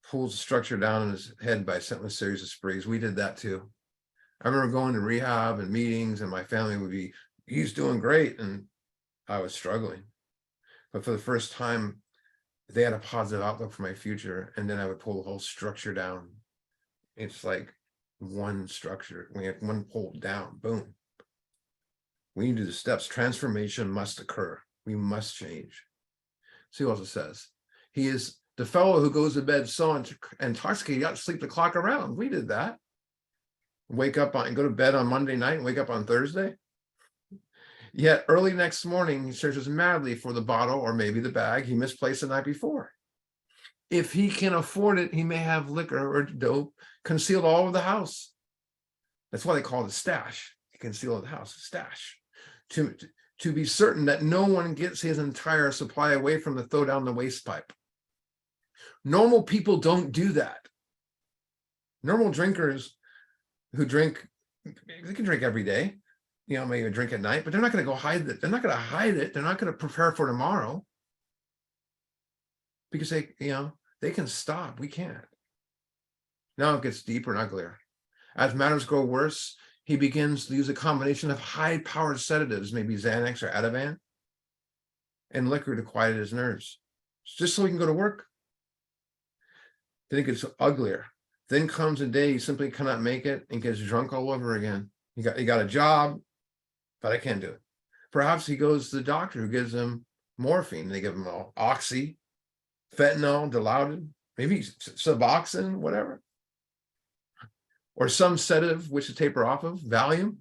pulls the structure down in his head by a senseless series of sprees. We did that too. I remember going to rehab and meetings, and my family would be, he's doing great, and I was struggling. But for the first time, they had a positive outlook for my future, and then I would pull the whole structure down. It's like one structure. We have one pulled down, boom. We need to do the steps. Transformation must occur. We must change. See what else it says. He is the fellow who goes to bed so intoxicated, he got to sleep the clock around. We did that. Wake up and go to bed on Monday night and wake up on Thursday. Yet early next morning, he searches madly for the bottle or maybe the bag he misplaced the night before. If he can afford it, he may have liquor or dope concealed all over the house. That's why they call it a stash. He concealed the house, a stash. To be certain that no one gets his entire supply away from the throw down the waste pipe. Normal people don't do that. Normal drinkers who drink, they can drink every day, maybe drink at night, but they're not going to go hide it. They're not going to hide it. They're not going to prepare for tomorrow because they can stop. We can't. Now it gets deeper and uglier. As matters grow worse, he begins to use a combination of high-powered sedatives, maybe Xanax or Ativan, and liquor to quiet his nerves, just so he can go to work. Then it gets uglier. Then comes a day he simply cannot make it and gets drunk all over again. He got a job, but I can't do it. Perhaps he goes to the doctor who gives him morphine. They give him all oxy, fentanyl, Dilaudid, maybe Suboxone, whatever. Or some sedative which to taper off of, Valium,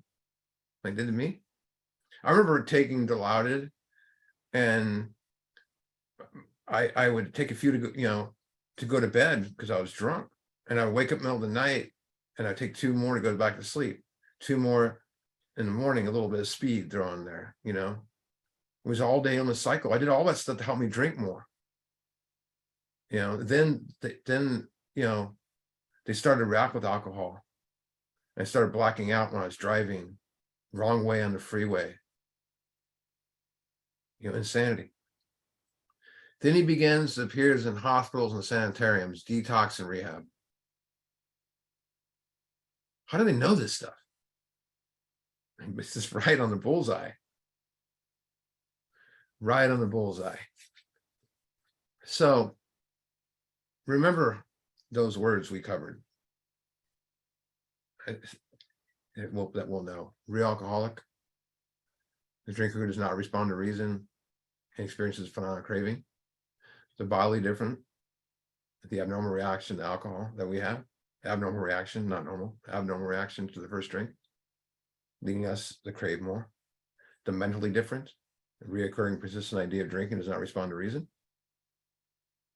like did to me. I remember taking Dilaudid, and I would take a few to go to bed because I was drunk. And I would wake up in the middle of the night and I'd take 2 more to go back to sleep. 2 more in the morning, a little bit of speed thrown there, It was all day on the cycle. I did all that stuff to help me drink more. Then they started to react with alcohol. I started blacking out when I was driving wrong way on the freeway. Insanity. Then he appears in hospitals and sanitariums, detox and rehab. How do they know this stuff? It's just right on the bullseye. Right on the bullseye. So remember those words we covered. That we'll know. Real alcoholic, the drinker who does not respond to reason and experiences phenomenal craving. The bodily different, the abnormal reaction to alcohol that we have. Abnormal reaction, not normal. Abnormal reaction to the first drink, leading us to crave more. The mentally different, the reoccurring persistent idea of drinking does not respond to reason.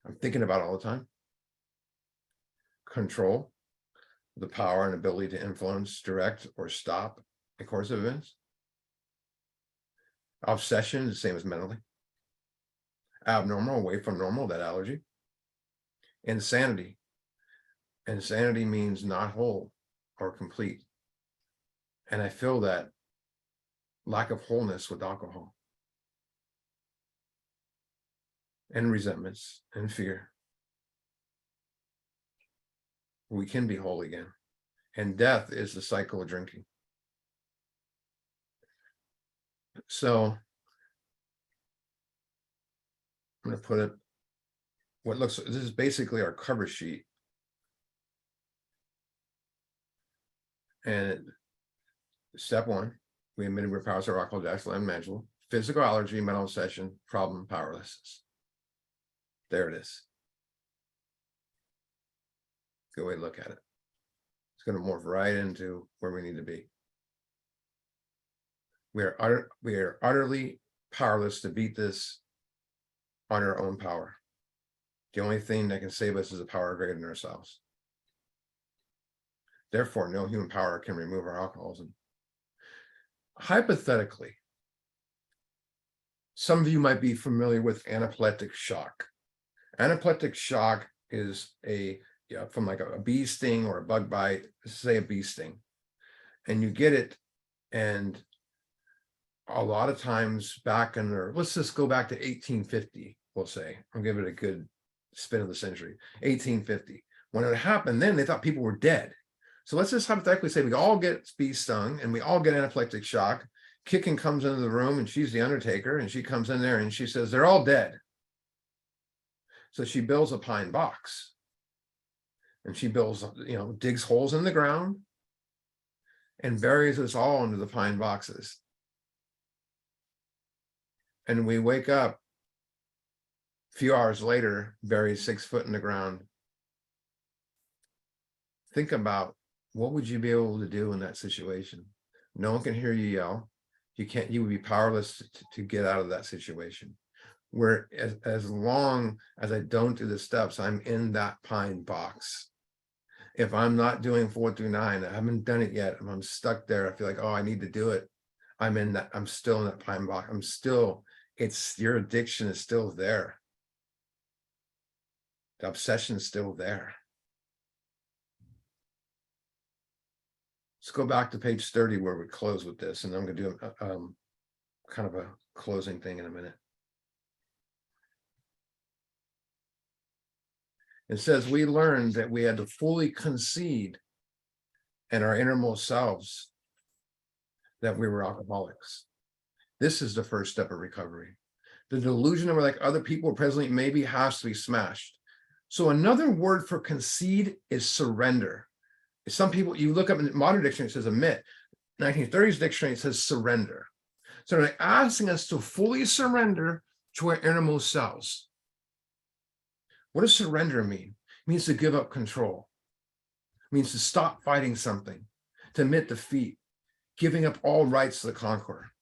I'm thinking about it all the time. Control, the power and ability to influence, direct, or stop a course of events. Obsession, the same as mentally. Abnormal, away from normal, that allergy. Insanity, And sanity means not whole or complete. And I feel that lack of wholeness with alcohol. And resentments and fear. We can be whole again. And death is the cycle of drinking. So I'm going to put it, this is basically our cover sheet. And step 1, we admitted we're powerless of alcohol, Jackson, unmanageable. Physical allergy, mental obsession, problem, powerlessness. There it is. Good way to look at it. It's going to morph right into where we need to be. We are utterly powerless to beat this on our own power. The only thing that can save us is a power greater than ourselves. Therefore, no human power can remove our alcoholism. Hypothetically, some of you might be familiar with anaphylactic shock. Anaphylactic shock is from like a bee sting or a bug bite, say a bee sting, and you get it, and a lot of times back in the, let's just go back to 1850, we'll say, I'll give it a good spin of the century, 1850. When it happened, then they thought people were dead. So let's just hypothetically say we all get bee stung and we all get anaphylactic shock. Kicking comes into the room and she's the undertaker, and she comes in there and she says, they're all dead. So she builds a pine box. And she builds, digs holes in the ground and buries us all into the pine boxes. And we wake up a few hours later, buried 6 foot in the ground. Think about, what would you be able to do in that situation? No one can hear you yell. You would be powerless to get out of that situation. Where as long as I don't do the steps, I'm in that pine box. If I'm not doing 4 through 9, I haven't done it yet, and I'm stuck there, I feel like, oh, I need to do it. I'm still in that pine box. Your addiction is still there. The obsession is still there. Let's go back to page 30 where we close with this, and I'm going to do kind of a closing thing in a minute. It says, we learned that we had to fully concede in our innermost selves that we were alcoholics. This is the first step of recovery. The delusion that we're like other people presently maybe has to be smashed. So another word for concede is surrender. Some people, you look up in the modern dictionary, it says admit. 1930s dictionary, it says surrender. So they're asking us to fully surrender to our innermost selves. What does surrender mean? It means to give up control. It means to stop fighting something, to admit defeat, giving up all rights to the conqueror.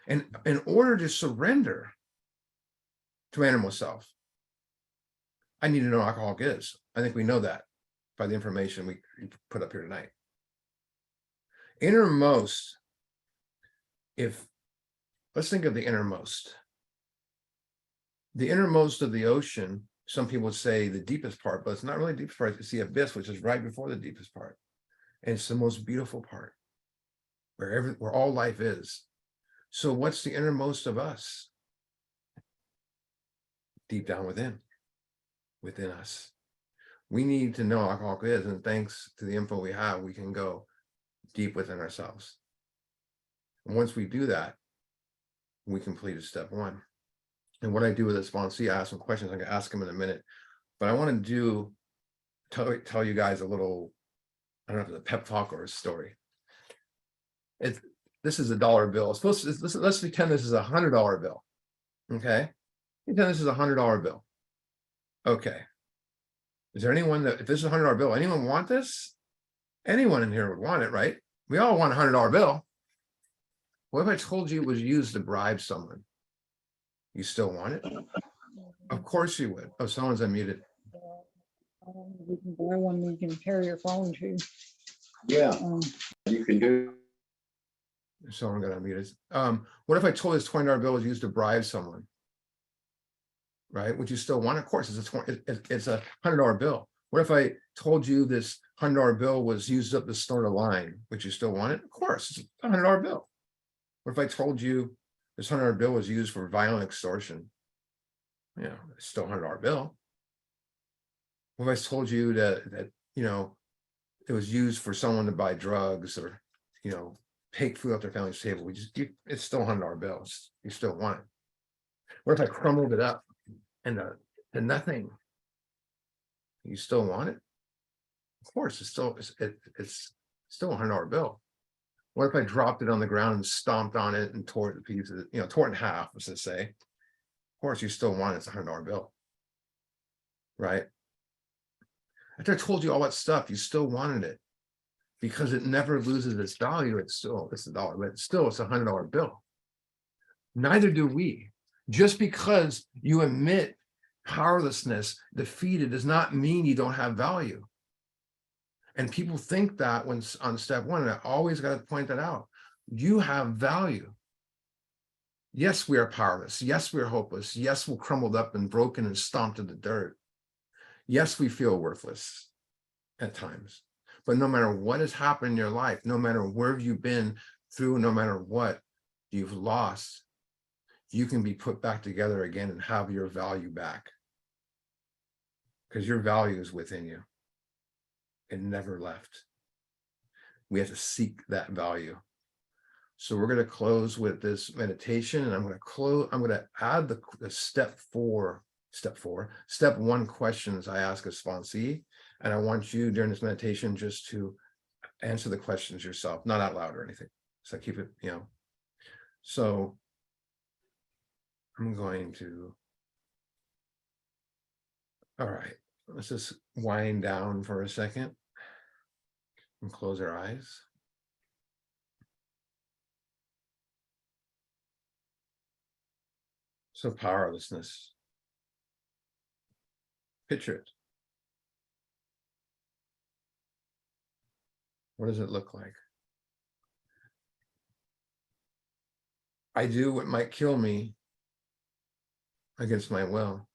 And in order to surrender to animal self, I need to know what alcoholic is. I think we know that by the information we put up here tonight. Innermost, let's think of the innermost. The innermost of the ocean, some people would say the deepest part, but it's not really the deepest part. It's the abyss, which is right before the deepest part. And it's the most beautiful part, where all life is. So what's the innermost of us? Deep down within us. We need to know what alcoholic is, and thanks to the info we have, we can go deep within ourselves. And once we do that, we completed step 1. And what I do with this sponsee, I ask some questions. I'm going to ask them in a minute, but I want to tell you guys a little, I don't know if it's a pep talk or a story. This is a dollar bill. Let's pretend this is a $100 bill. Okay, pretend this is a $100 bill. Okay. Is there anyone if this is a $100 bill, anyone want this? Anyone in here would want it, right? We all want a $100 bill. What if I told you it was used to bribe someone? You still want it? Of course you would. Oh, someone's unmuted. You can buy one you can carry your phone to. Yeah, you can do. Someone got unmuted. What if I told you this $20 bill was used to bribe someone? Right? Would you still want it? Of course, it's a $100 bill. What if I told you this $100 bill was used up to start a line? Would you still want it? Of course, it's a $100 bill. What if I told you this $100 bill was used for violent extortion? It's still a $100 bill. What if I told you that it was used for someone to buy drugs or take food off their family's table? It's still a $100 bill. You still want it. What if I crumbled it up and to nothing? You still want it? Of course, it's still a $100 bill. What if I dropped it on the ground and stomped on it and tore it to pieces, tore it in half, let's just say? Of course, you still want it. It's a $100 bill, right? After I told you all that stuff, you still wanted it because it never loses its value. It's a dollar, but it's a $100 bill. Neither do we. Just because you admit powerlessness, defeated, does not mean you don't have value. And people think that when on step one, and I always got to point that out. You have value. Yes, we are powerless. Yes, we are hopeless. Yes, we're crumbled up and broken and stomped in the dirt. Yes, we feel worthless at times. But no matter what has happened in your life, no matter where you've been through, no matter what you've lost, you can be put back together again and have your value back. Because your value is within you. It never left. We have to seek that value. So we're going to close with this meditation, and I'm going to add the step one questions I ask a sponsee. And I want you during this meditation just to answer the questions yourself, not out loud or anything. So keep it, So I'm going to, all right, let's just wind down for a second and close our eyes. So powerlessness. Picture it. What does it look like? I do what might kill me against my will.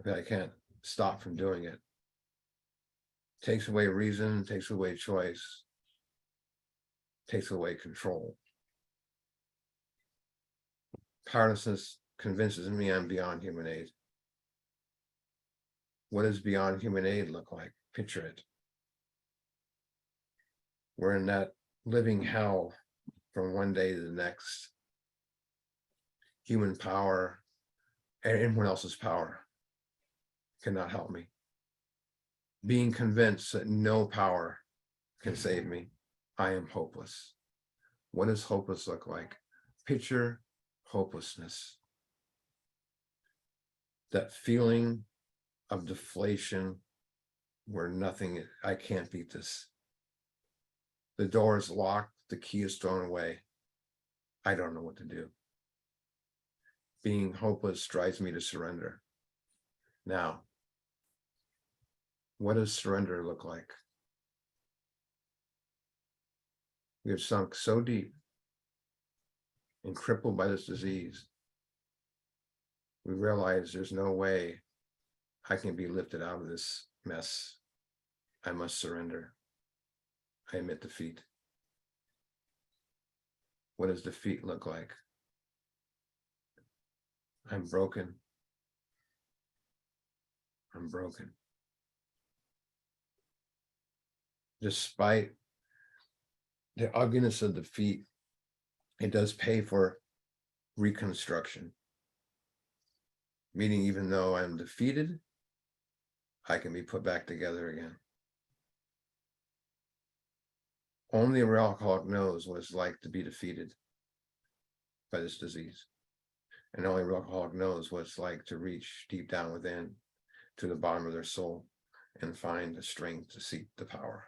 But I can't stop from doing it. Takes away reason, takes away choice, takes away control. Powerlessness convinces me I'm beyond human aid. What does beyond human aid look like? Picture it. We're in that living hell from one day to the next. Human power and anyone else's power cannot help me. Being convinced that no power can save me, I am hopeless. What does hopeless look like? Picture hopelessness. That feeling of deflation where nothing, I can't beat this. The door is locked, the key is thrown away. I don't know what to do. Being hopeless drives me to surrender. Now, what does surrender look like? We have sunk so deep and crippled by this disease, we realize there's no way I can be lifted out of this mess. I must surrender. I admit defeat. What does defeat look like? I'm broken. I'm broken. Despite the ugliness of defeat, it does pay for reconstruction. Meaning, even though I'm defeated, I can be put back together again. Only a real alcoholic knows what it's like to be defeated by this disease. And only a real alcoholic knows what it's like to reach deep down within to the bottom of their soul and find the strength to seek the power.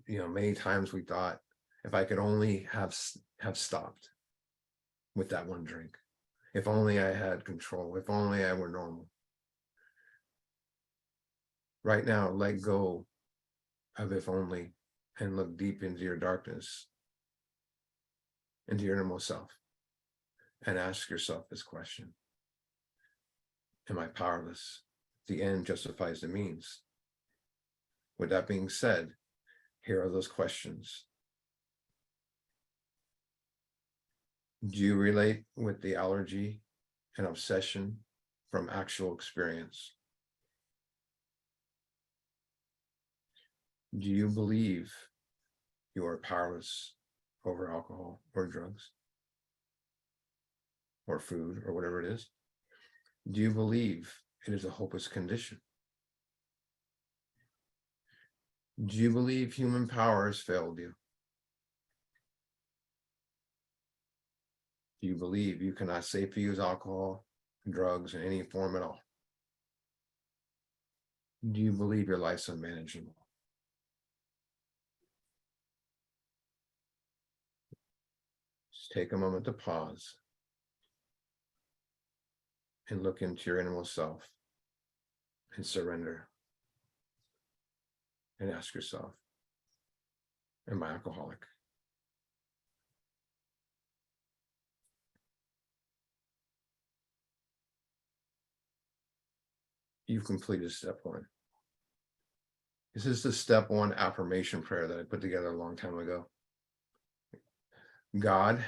Many times we thought, if I could only have stopped with that one drink, if only I had control, if only I were normal. Right now, let go of if only and look deep into your darkness, into your innermost self, and ask yourself this question. Am I powerless? The end justifies the means. With that being said, here are those questions. Do you relate with the allergy and obsession from actual experience? Do you believe you are powerless over alcohol or drugs or food or whatever it is? Do you believe it is a hopeless condition? Do you believe human power has failed you? Do you believe you cannot safely use alcohol, drugs in any form at all? Do you believe your life's unmanageable? Just take a moment to pause and look into your innermost self and surrender. And ask yourself, am I alcoholic? You've completed step one. This is the step one affirmation prayer that I put together a long time ago. God,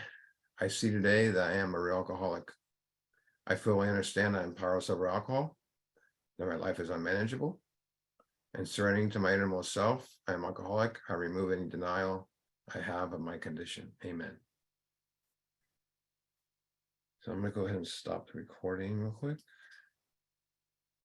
I see today that I am a real alcoholic. I fully understand I am powerless over alcohol, that my life is unmanageable. And surrendering to my innermost self, I am alcoholic. I remove any denial I have of my condition. Amen. So I'm going to go ahead and stop the recording real quick.